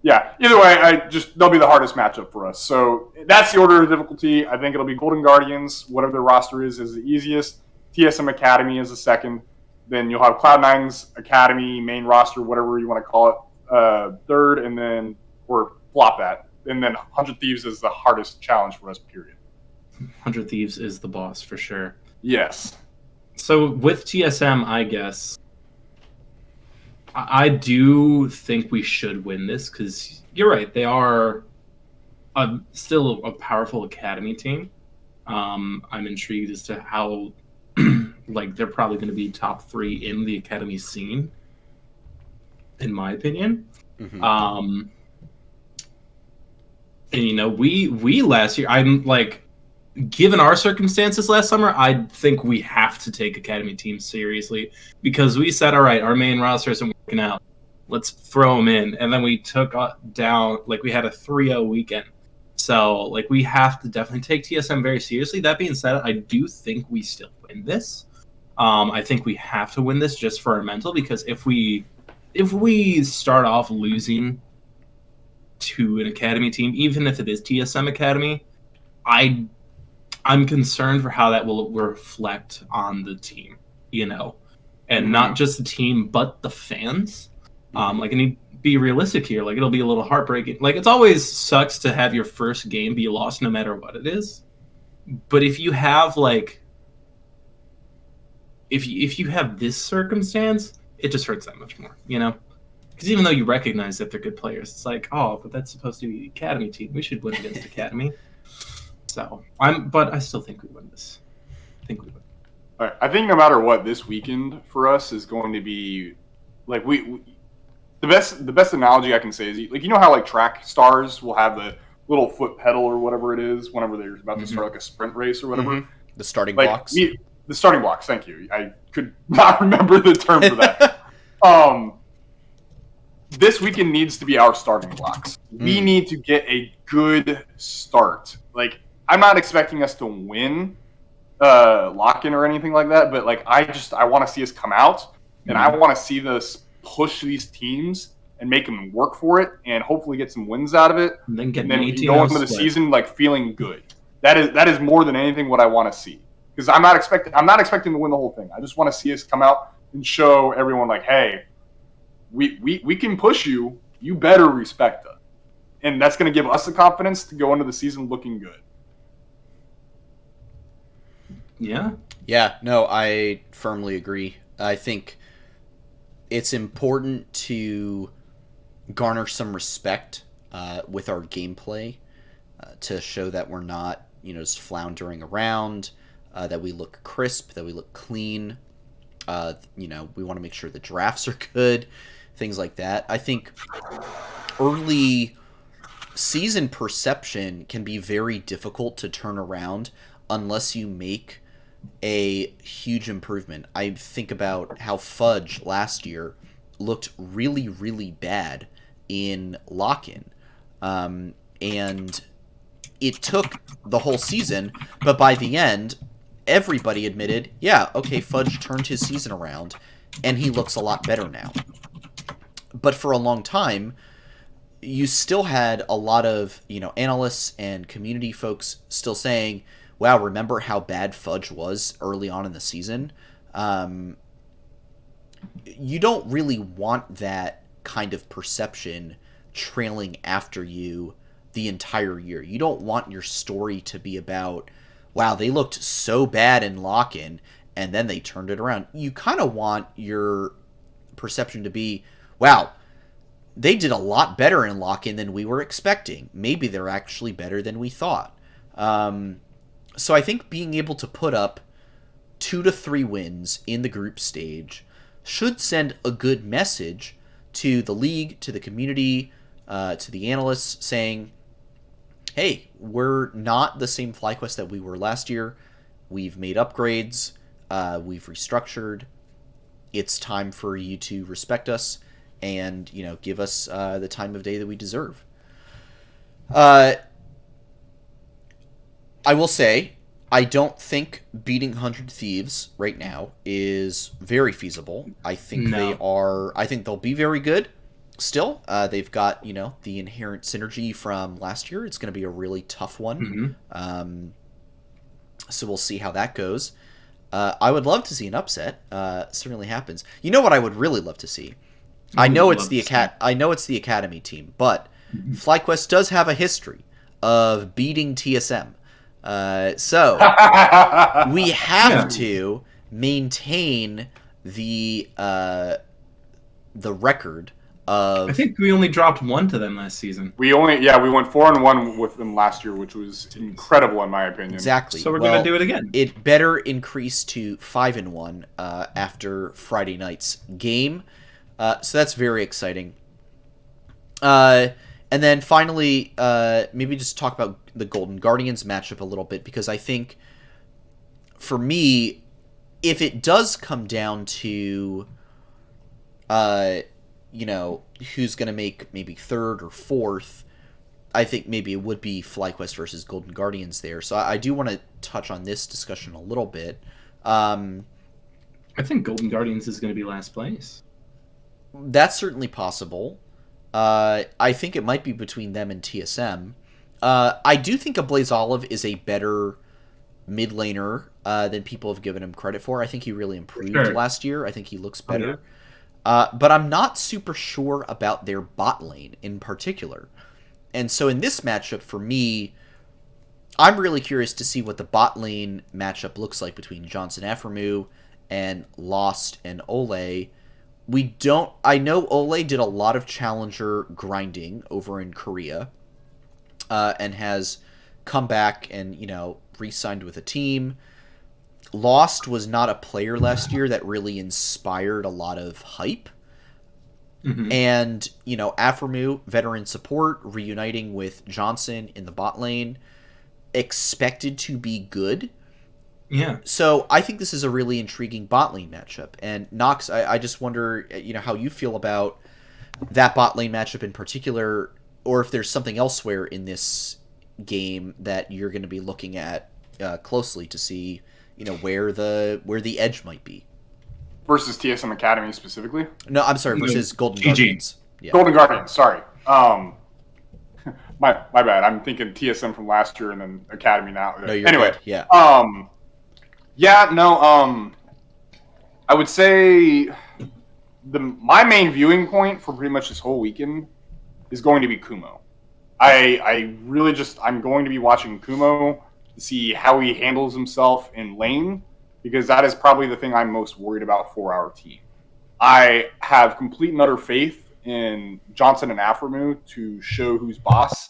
Yeah. Either way, they'll be the hardest matchup for us. So that's the order of difficulty. I think it'll be Golden Guardians, whatever their roster is the easiest. TSM Academy is the second. Then you'll have Cloud9's Academy main roster, whatever you want to call it, third, and then or flop that. And then 100 Thieves is the hardest challenge for us, period. 100 Thieves is the boss for sure. Yes. So with TSM, I guess I do think we should win this because you're right. They are still a powerful academy team. I'm intrigued as to how like they're probably going to be top 3 in the academy scene, in my opinion. And you know, we last year, I'm like, given our circumstances last summer, I think we have to take academy teams seriously because we said, all right, our main roster isn't working out. Let's throw them in. And then we took down, like we had a 3-0 weekend. So like we have to definitely take TSM very seriously. That being said, I do think we still win this. I think we have to win this just for our mental, because if we start off losing to an academy team, even if it is TSM Academy, I'm concerned for how that will reflect on the team, you know, and not just the team, but the fans. Like, I need to be realistic here. Like, it'll be a little heartbreaking. Like, it's always sucks to have your first game be lost no matter what it is. But if you have, like, if you have this circumstance, it just hurts that much more, you know? Because even though you recognize that they're good players, it's like, oh, but that's supposed to be the academy team. We should win against academy. So but I still think we win this. I think we win. All right. I think no matter what, this weekend for us is going to be like the best analogy I can say is like, you know how like track stars will have the little foot pedal or whatever it is whenever they're about to start like a sprint race or whatever. The starting like, blocks. The starting blocks. Thank you. I could not remember the term for that. This weekend needs to be our starting blocks. We need to get a good start. Like, I'm not expecting us to win lock-in or anything like that, but like I want to see us come out, and I want to see us push these teams and make them work for it, and hopefully get some wins out of it. And then go into the season like feeling good. That is more than anything what I want to see, because I'm not expecting to win the whole thing. I just want to see us come out and show everyone like, hey, we can push you. You better respect us, and that's going to give us the confidence to go into the season looking good. Yeah, no, I firmly agree. I think it's important to garner some respect with our gameplay to show that we're not, you know, just floundering around, that we look crisp, that we look clean. You know, we want to make sure the drafts are good, things like that. I think early season perception can be very difficult to turn around unless you make a huge improvement. I think about how Fudge last year looked really, really bad in lock-in. And it took the whole season, but by the end, everybody admitted, yeah, okay, Fudge turned his season around, and he looks a lot better now. But for a long time, you still had a lot of, analysts and community folks still saying, wow, remember how bad Fudge was early on in the season? You don't really want that kind of perception trailing after you the entire year. You don't want your story to be about, wow, they looked so bad in lock-in, and then they turned it around. You kind of want your perception to be, wow, they did a lot better in lock-in than we were expecting. Maybe they're actually better than we thought. So I think being able to put up 2 to 3 wins in the group stage should send a good message to the league, to the community, to the analysts, saying, hey, we're not the same FlyQuest that we were last year. We've made upgrades. We've restructured. It's time for you to respect us and, give us the time of day that we deserve. I will say, I don't think beating 100 Thieves right now is very feasible. I think I think they'll be very good. Still, they've got, the inherent synergy from last year. It's going to be a really tough one. Mm-hmm. So we'll see how that goes. I would love to see an upset. Certainly happens. You know what I would really love to see? I know it's the Academy team, but FlyQuest does have a history of beating TSM. So we have to maintain the record of. I think we only dropped 1 to them last season. We went 4-1 with them last year, which was incredible in my opinion. Exactly. So we're gonna do it again. It better increase to 5-1 after Friday night's game. So that's very exciting. And then finally, maybe just talk about the Golden Guardians matchup a little bit, because I think, for me, if it does come down to, who's going to make maybe 3rd or 4th, I think maybe it would be FlyQuest versus Golden Guardians there. So I do want to touch on this discussion a little bit. I think Golden Guardians is going to be last place. That's certainly possible. I think it might be between them and TSM. I do think a Blaze Olive is a better mid laner than people have given him credit for. I think he really improved last year. I think he looks better. But I'm not super sure about their bot lane in particular. And so in this matchup, for me, I'm really curious to see what the bot lane matchup looks like between Johnson Afremu and Lost and Ole. I know Ole did a lot of challenger grinding over in Korea, and has come back and, re-signed with a team. Lost was not a player last year that really inspired a lot of hype. Mm-hmm. And, Afremu, veteran support, reuniting with Johnson in the bot lane, expected to be good. Yeah. So I think this is a really intriguing bot lane matchup. And Nox, I just wonder, how you feel about that bot lane matchup in particular, or if there's something elsewhere in this game that you're going to be looking at closely to see, where the edge might be. Versus TSM Academy specifically? No, I'm sorry, versus Golden Guardians. Yeah. Golden Guardians, sorry. My bad. I'm thinking TSM from last year and then Academy now. No, you're anyway, good. Yeah. I would say my main viewing point for pretty much this whole weekend is going to be Kumo. I'm going to be watching Kumo to see how he handles himself in lane, because that is probably the thing I'm most worried about for our team. I have complete and utter faith in Johnson and Afremu to show who's boss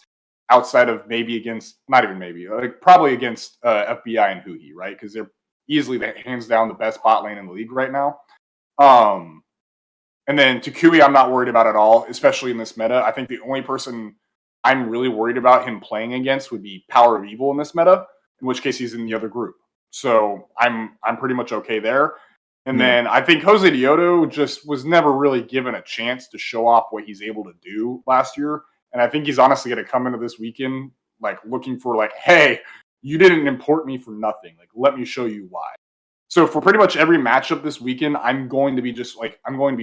outside of probably against FBI and Huhi, right? Because they're easily hands down the best bot lane in the league right now. And then Takui, I'm not worried about at all, especially in this meta. I think the only person I'm really worried about him playing against would be Power of Evil in this meta, in which case he's in the other group. So I'm pretty much okay there. And then I think Jose Dioto just was never really given a chance to show off what he's able to do last year. And I think he's honestly going to come into this weekend like looking for like, hey, you didn't import me for nothing. Like, let me show you why. So for pretty much every matchup this weekend, I'm going to be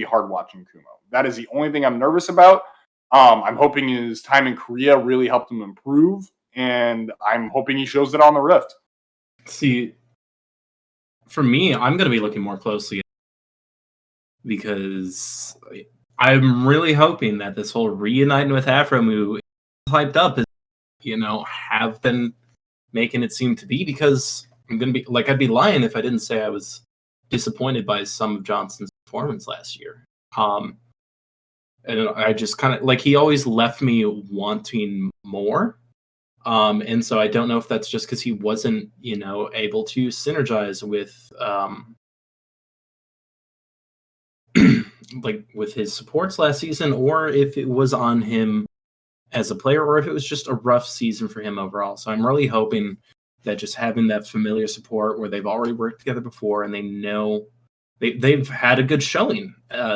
hard watching Kumo. That is the only thing I'm nervous about. I'm hoping his time in Korea really helped him improve, and I'm hoping he shows it on the Rift. See, for me, I'm going to be looking more closely because I'm really hoping that this whole reuniting with Afromu is hyped up, as have been making it seem to be, because I'm going to be like, I'd be lying if I didn't say I was disappointed by some of Johnson's performance last year. And I just kind of like, he always left me wanting more. And so I don't know if that's just because he wasn't, able to synergize with, like with his supports last season, or if it was on him as a player, or if it was just a rough season for him overall. So I'm really hoping that just having that familiar support where they've already worked together before and they know they've had a good showing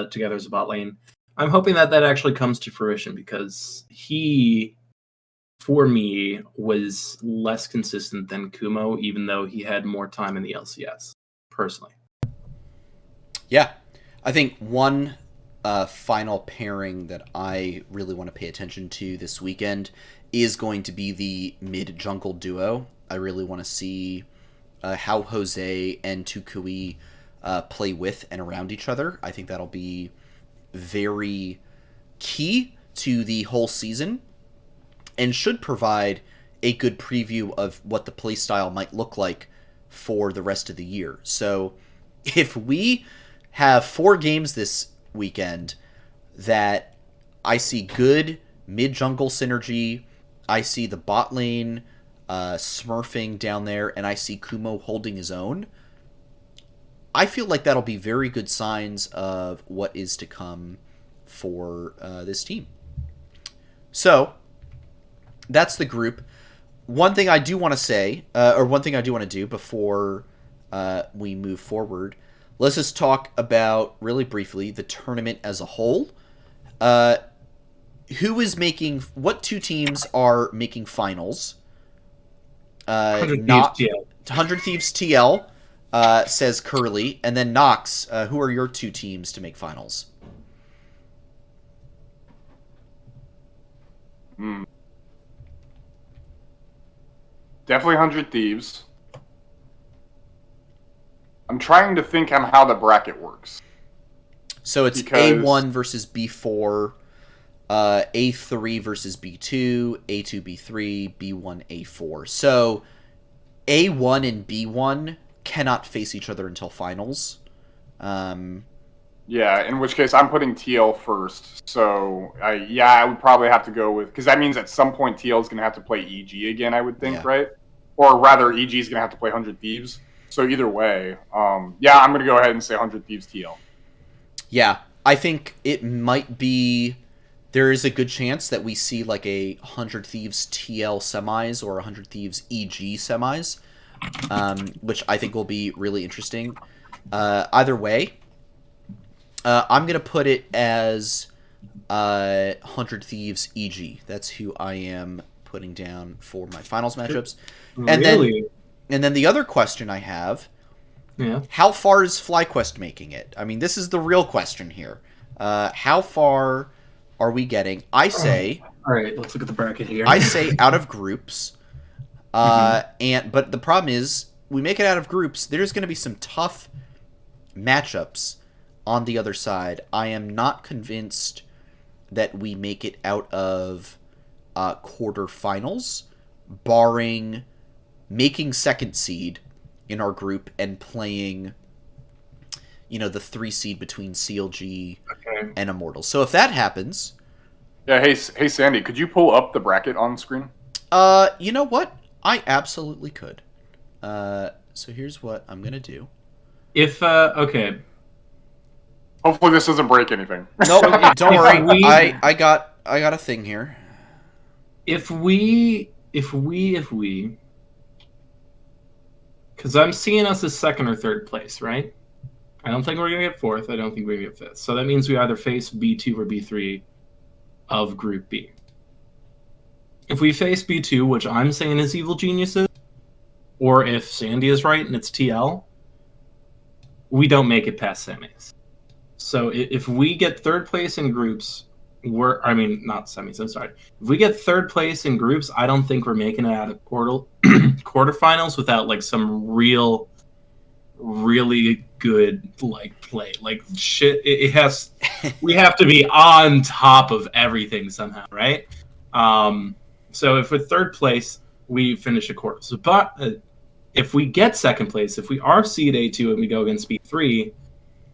together as a bot lane. I'm hoping that actually comes to fruition, because he, for me, was less consistent than Kumo, even though he had more time in the LCS, personally. Yeah. I think one final pairing that I really want to pay attention to this weekend is going to be the mid-jungle duo. I really want to see how Jose and Tukui play with and around each other. I think that'll be very key to the whole season and should provide a good preview of what the playstyle might look like for the rest of the year. So if we have 4 games this weekend that I see good mid-jungle synergy, I see the bot lane smurfing down there, and I see Kumo holding his own, I feel like that'll be very good signs of what is to come for this team. So that's the group. One thing I do want to say, or one thing I do want to do before we move forward, let's just talk about, really briefly, the tournament as a whole. Who is making, what 2 teams are making finals? 100 Thieves TL. Says Curly. And then Nox, who are your 2 teams to make finals? Definitely 100 Thieves. I'm trying to think on how the bracket works. So it's A1 versus B4, A3 versus B2, A2, B3, B1, A4. So A1 and B1 cannot face each other until finals. Yeah, in which case I'm putting TL first. So I would probably have to go with, because that means at some point TL is going to have to play EG again, I would think, right? Or rather, EG is going to have to play 100 Thieves. So either way, I'm going to go ahead and say 100 Thieves TL. Yeah, I think it might be, there is a good chance that we see like a 100 Thieves TL semis or 100 Thieves EG semis, which I think will be really interesting. Either way, I'm going to put it as 100 Thieves EG. That's who I am putting down for my finals matchups. Really? And then the other question I have, how far is FlyQuest making it? I mean, this is the real question here. How far are we getting? I say... All right, let's look at the bracket here. I say out of groups. But the problem is, we make it out of groups, there's going to be some tough matchups on the other side. I am not convinced that we make it out of quarterfinals, barring making second seed in our group and playing, the 3 seed between CLG and Immortals. So if that happens... Yeah, hey Sandy, could you pull up the bracket on screen? You know what? I absolutely could. So here's what I'm going to do. Okay. Hopefully this doesn't break anything. No, don't worry. I got a thing here. If we, because I'm seeing us as second or third place, right? I don't think we're gonna get fourth. I don't think we're gonna get fifth. So that means we either face B2 or B3 of Group B. If we face B2, which I'm saying is Evil Geniuses, or if Sandy is right and it's TL, we don't make it past semis. So if we get third place in groups, not semis, I'm sorry. If we get third place in groups, I don't think we're making it out of quarterfinals without like some really good like play. Like shit, we have to be on top of everything somehow, right? So if we're third place, we finish a quarter. So, but if we get second place, if we are seed A2 and we go against B3,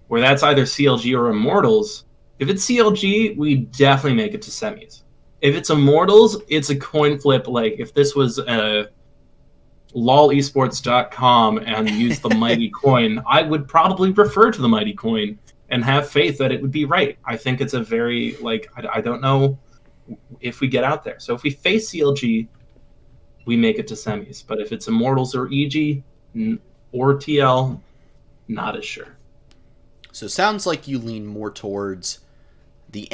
where that's either CLG or Immortals, if it's CLG, we definitely make it to semis. If it's Immortals, it's a coin flip. Like if this was lolesports.com and use the Mighty Coin, I would probably refer to the Mighty Coin and have faith that it would be right. I think it's a very, I don't know if we get out there. So if we face CLG, we make it to semis. But if it's Immortals or EG or TL, not as sure. So it sounds like you lean more towards the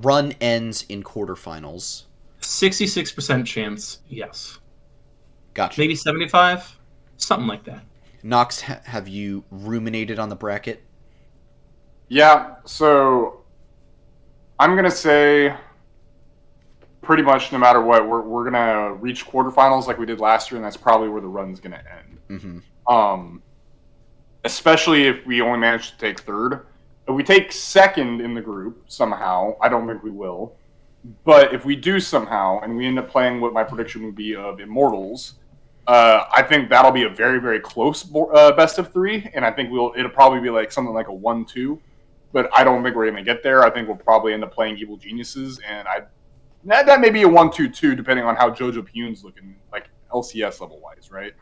run ends in quarterfinals. 66% chance, yes. Gotcha. Maybe 75, something like that. Knox, have you ruminated on the bracket? Yeah, so I'm going to say pretty much no matter what, we're going to reach quarterfinals like we did last year, and that's probably where the run's going to end. Mm-hmm. Especially if we only manage to take third. If we take second in the group somehow, I don't think we will. But if we do somehow, and we end up playing what my prediction would be of Immortals, I think that'll be a very, very close best of three, and I think it'll probably be like something like a 1-2. But I don't think we're going to get there. I think we'll probably end up playing Evil Geniuses, and that may be a 1-2-2 depending on how Jojo Pune's looking, like LCS level wise, right?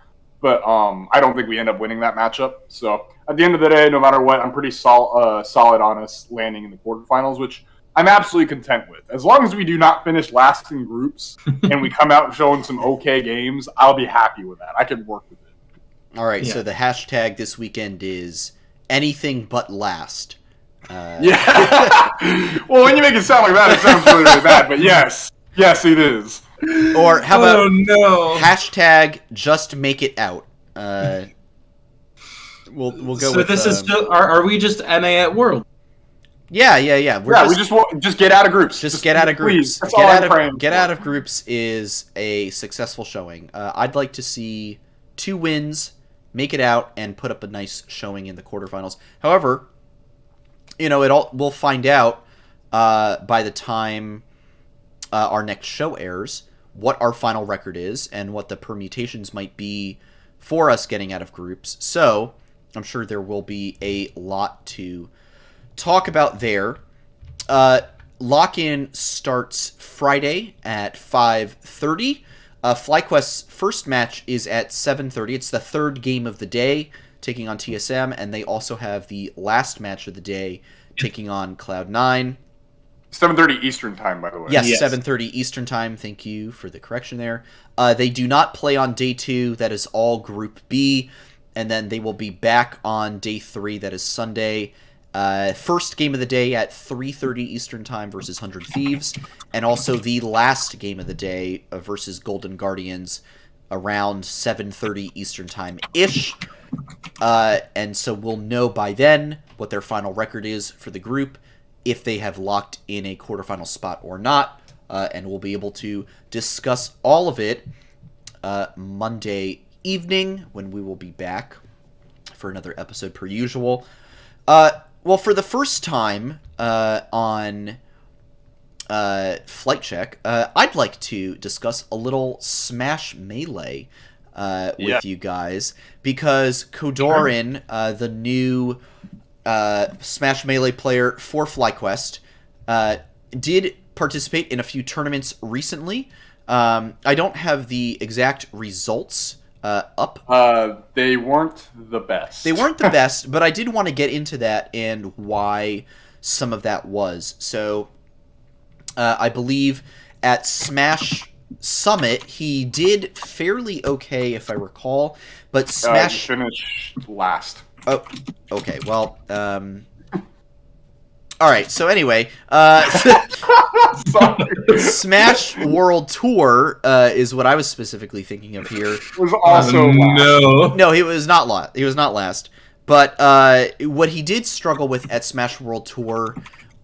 But I don't think we end up winning that matchup. So at the end of the day, no matter what, I'm pretty solid on us landing in the quarterfinals, which I'm absolutely content with. As long as we do not finish last in groups and we come out showing some okay games, I'll be happy with that. I can work with it. All right, so the hashtag this weekend is anything but last. Yeah. Well, when you make it sound like that, it sounds really, really bad. But yes, it is. Or how about hashtag just make it out? We'll go. So with, this is just, are we just NA at World? Yeah. We just get out of groups. Just get out of groups. That's Get out of groups is a successful showing. I'd like to see 2 wins, make it out, and put up a nice showing in the quarterfinals. However, we'll find out by the time our next show airs what our final record is and what the permutations might be for us getting out of groups. So I'm sure there will be a lot to talk about there. Lock-in starts Friday at 5:30. FlyQuest's first match is at 7:30. It's the third game of the day, taking on TSM, and they also have the last match of the day, taking on Cloud9. 7:30 Eastern time, by the way. Yes, 7:30 Eastern time. Thank you for the correction there. They do not play on day 2. That is all Group B. And then they will be back on day 3. That is Sunday. First game of the day at 3:30 Eastern time versus 100 Thieves. And also the last game of the day versus Golden Guardians around 7:30 Eastern time-ish. And so we'll know by then what their final record is for the group, if they have locked in a quarterfinal spot or not, and we'll be able to discuss all of it Monday evening when we will be back for another episode per usual. Well, for the first time on Flight Check, I'd like to discuss a little Smash Melee with you guys, because KoDoRiN, the new Smash Melee player for FlyQuest, did participate in a few tournaments recently. I don't have the exact results up. They weren't the best. They weren't the best, but I did want to get into that and why some of that was. So, I believe at Smash Summit, he did fairly okay, if I recall, but He Smash... finished last. Oh, okay, well, alright, so anyway, Sorry. Smash World Tour is what I was specifically thinking of here. Was also last. no. No, he was not last. He was not last. But what he did struggle with at Smash World Tour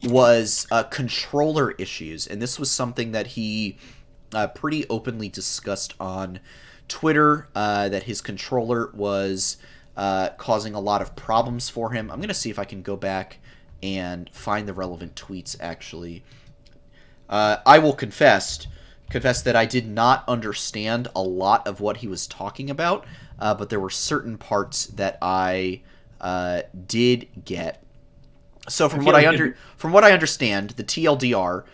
was controller issues, and this was something that he pretty openly discussed on Twitter, that his controller was causing a lot of problems for him. I'm going to see if I can go back and find the relevant tweets, actually. I will confess that I did not understand a lot of what he was talking about, but there were certain parts that I did get. So from what I understand, the TLDR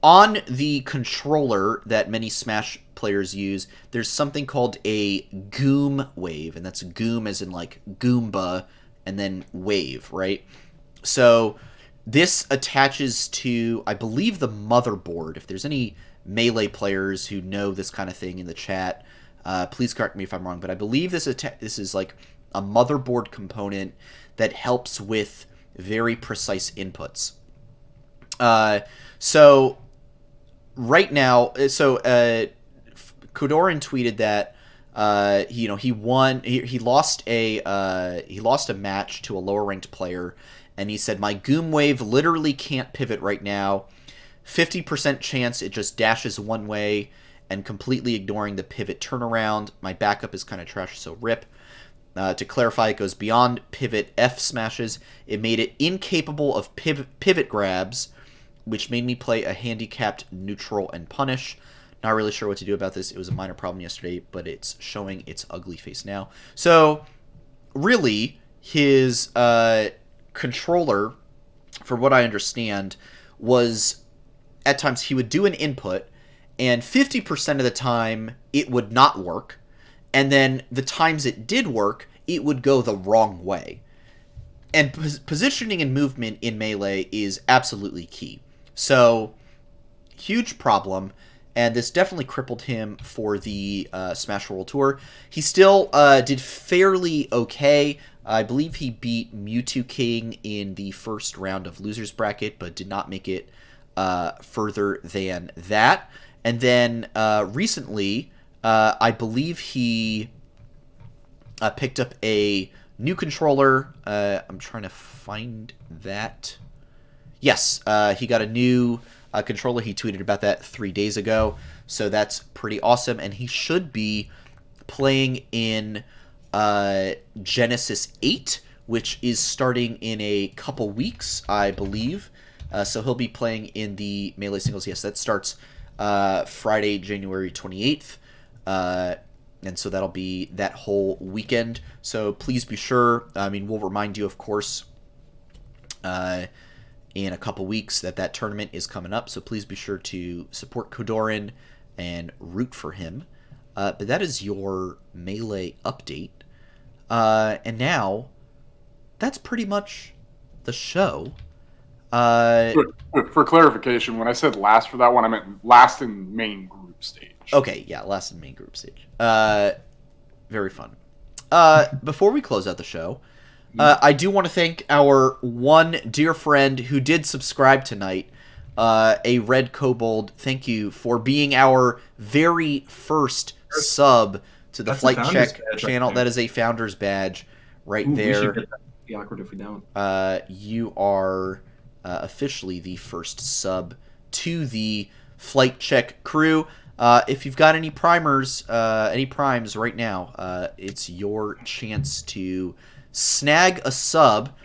on the controller that many Smash players use, there's something called a Goom wave, and that's Goom as in like Goomba and then wave, right? So this attaches to, I believe, the motherboard. If there's any Melee players who know this kind of thing in the chat, please correct me if I'm wrong, but I believe this is like a motherboard component that helps with very precise inputs. So right now, KoDoRiN tweeted that he lost a match to a lower ranked player, and he said, "My Goom Wave literally can't pivot right now. 50% chance it just dashes one way and completely ignoring the pivot turnaround. My backup is kind of trash, so rip." To clarify, it goes beyond pivot F smashes. It made it incapable of pivot grabs, which made me play a handicapped neutral and punish. Not really sure what to do about this. It was a minor problem yesterday, but it's showing its ugly face now. So, really, his controller, from what I understand, was at times he would do an input, and 50% of the time it would not work, and then the times it did work, it would go the wrong way. And positioning and movement in Melee is absolutely key. So, huge problem, and this definitely crippled him for the Smash World Tour. He still did fairly okay. I believe he beat Mewtwo King in the first round of Losers Bracket, but did not make it further than that. And then recently, I believe he picked up a new controller. I'm trying to find that. Yes, he got a new controller. He tweeted about that 3 days ago, so that's pretty awesome. And he should be playing in Genesis 8, which is starting in a couple weeks, I believe. So he'll be playing in the Melee Singles. Yes, that starts Friday, January 28th. And so that'll be that whole weekend. So please be sure. I mean, we'll remind you, of course, in a couple weeks that tournament is coming up. So please be sure to support KoDoRiN and root for him. But that is your Melee update. And now, that's pretty much the show. For clarification, when I said last for that one, I meant last in main group stage. Okay, yeah, last in main group stage. Very fun. Before we close out the show, I do want to thank our one dear friend who did subscribe tonight, a Red Kobold. Thank you for being our very first sub to the Flight Check channel. That is a founder's badge right there. We should get that. It'd be awkward if we don't. You are officially the first sub to the Flight Check crew. If you've got any primes right now, it's your chance to snag a sub.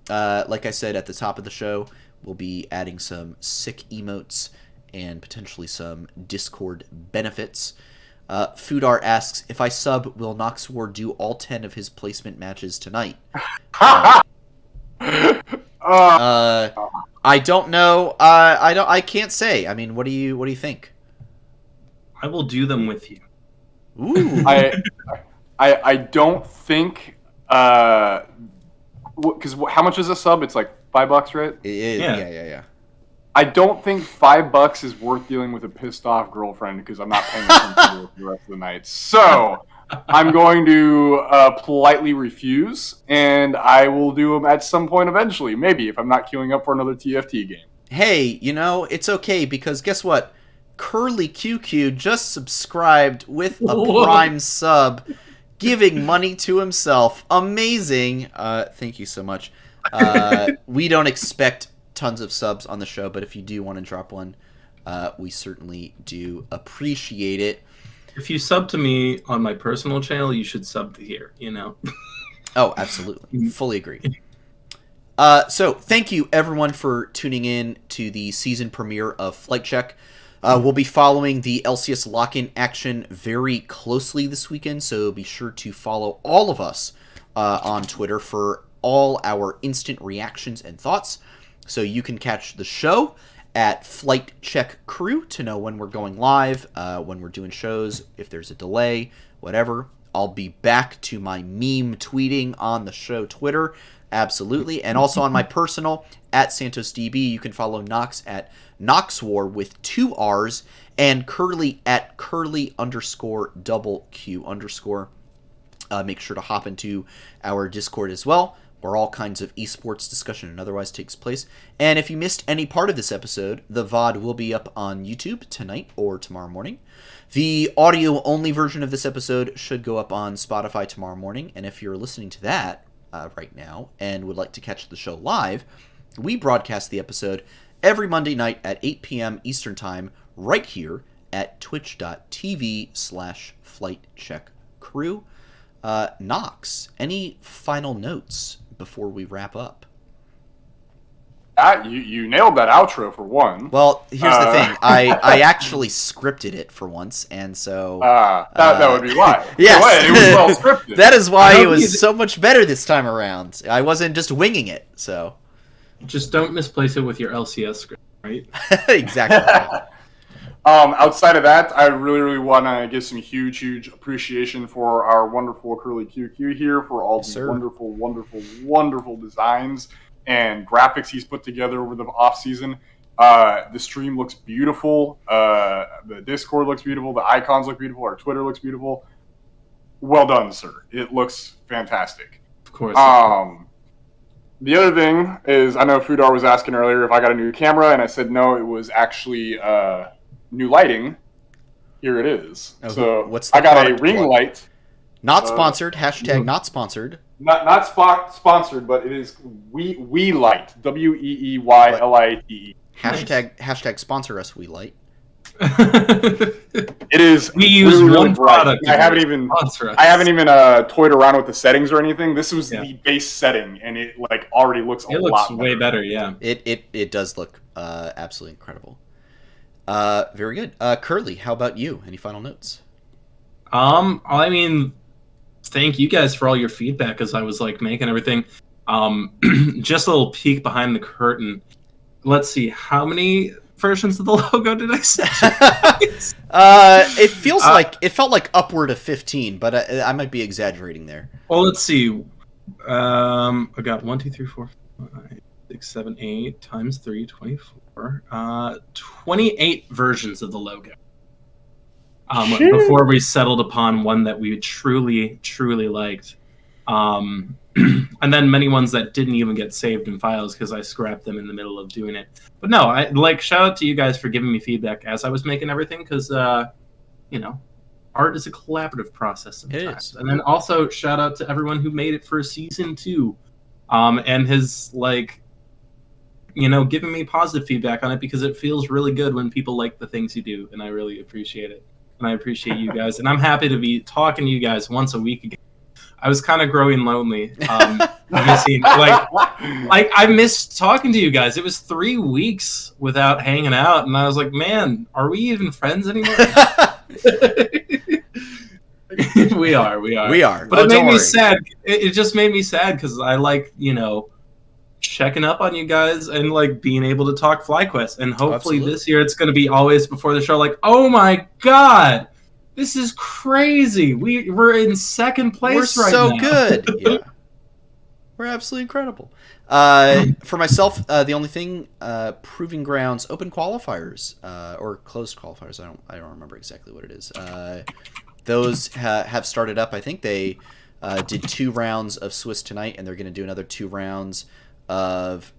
Like I said at the top of the show, we'll be adding some sick emotes and potentially some Discord benefits. Foodar asks, if I sub, will Noxwar do all 10 of his placement matches tonight? I don't know. I can't say. I mean, what do you think? I will do them with you. Ooh. I don't think because how much is a sub? It's like $5, right? It is. Yeah. I don't think $5 is worth dealing with a pissed off girlfriend because I'm not paying attention for the rest of the night. So I'm going to politely refuse, and I will do them at some point eventually. Maybe if I'm not queuing up for another TFT game. Hey, it's okay because guess what? Curly QQ just subscribed with a Prime sub, giving money to himself. Amazing. Thank you so much. We don't expect tons of subs on the show, but if you do want to drop one, we certainly do appreciate it. If you sub to me on my personal channel, you should sub to here, Oh, absolutely. Fully agree. So thank you everyone for tuning in to the season premiere of Flight Check. We'll be following the LCS lock-in action very closely this weekend, so be sure to follow all of us on Twitter for all our instant reactions and thoughts. So you can catch the show at Flight Check Crew to know when we're going live, when we're doing shows, if there's a delay, whatever. I'll be back to my meme tweeting on the show Twitter, absolutely. And also on my personal, at SantosDB, you can follow Nox at NoxWar with 2 R's, and Curly at Curly_QQ_. Make sure to hop into our Discord as well, where all kinds of esports discussion and otherwise takes place. And if you missed any part of this episode, the VOD will be up on YouTube tonight or tomorrow morning. The audio-only version of this episode should go up on Spotify tomorrow morning, and if you're listening to that right now and would like to catch the show live, we broadcast the episode every Monday night at 8 p.m. Eastern Time right here at twitch.tv/FlightCheckCrew. Nox, any final notes before we wrap up? You nailed that outro for one. Well, here's the thing. I actually scripted it for once, and so... that would be why. Yes. It was well scripted. That is why it was so much better this time around. I wasn't just winging it, so... Just don't misplace it with your LCS script, right? Exactly. Outside of that, I really, really want to give some huge appreciation for our wonderful Curly QQ here for all the wonderful designs and graphics he's put together over the off season. The stream looks beautiful. The Discord looks beautiful. The icons look beautiful. Our Twitter looks beautiful. Well done, sir. It looks fantastic. Of course. The other thing is, I know Fudar was asking earlier if I got a new camera, and I said no, it was actually new lighting. Here it is. Oh, so what's the I got a product ring plug? light. Not sponsored. Hashtag not sponsored. Not sponsored, but it is We Light. WEEYLITE. Hashtag sponsor us, We Light. It is. We use really, one really bright. product. I haven't even toyed around with the settings or anything. This was the base setting, and it already looks a lot better. It looks way better, yeah. It does look absolutely incredible. Very good. Curly, how about you? Any final notes? I mean, thank you guys for all your feedback as I was making everything. Just a little peek behind the curtain. Let's see, how many versions of the logo did I say? It felt like upward of 15, but I might be exaggerating there. Well, let's see. I got 1, 2, 3, 4, 5, 6, 7, 8 times 3, 24. 28 versions of the logo. Before we settled upon one that we truly liked. And then many ones that didn't even get saved in files because I scrapped them in the middle of doing it. But no, shout out to you guys for giving me feedback as I was making everything because, art is a collaborative process sometimes. It is. And then also shout out to everyone who made it for season 2 and has, giving me positive feedback on it because it feels really good when people like the things you do, and I really appreciate it. And I appreciate you guys. And I'm happy to be talking to you guys once a week again. I was kind of growing lonely. I missed talking to you guys. It was 3 weeks without hanging out, and I was like, man, are we even friends anymore? We are. But it made me sad. It just made me sad because I checking up on you guys and being able to talk FlyQuest. And hopefully this year it's going to be always before the show. Oh my god, this is crazy. We're in second place right now. We're so good. Yeah. We're absolutely incredible. For myself, the only thing, Proving Grounds open qualifiers or closed qualifiers. I don't remember exactly what it is. Those have started up. I think they did 2 rounds of Swiss tonight, and they're going to do another 2 rounds of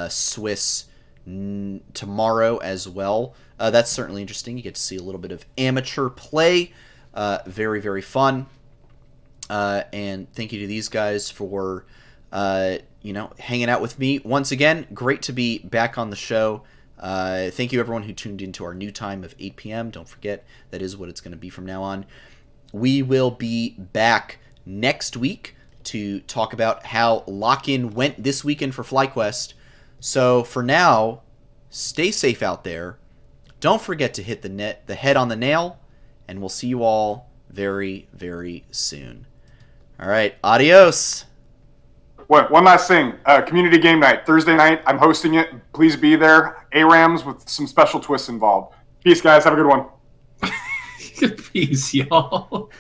Swiss tomorrow as well. That's certainly interesting. You get to see a little bit of amateur play. Very, very fun. And thank you to these guys for hanging out with me once again. Great to be back on the show. Thank you everyone who tuned into our new time of 8 p.m. Don't forget, that is what it's going to be from now on. We will be back next week to talk about how lock-in went this weekend for FlyQuest. So for now, stay safe out there. Don't forget to hit the head on the nail, and we'll see you all very, very soon. All right, adios. One last thing. Community game night, Thursday night. I'm hosting it. Please be there. ARAMs with some special twists involved. Peace, guys. Have a good one. Peace, y'all.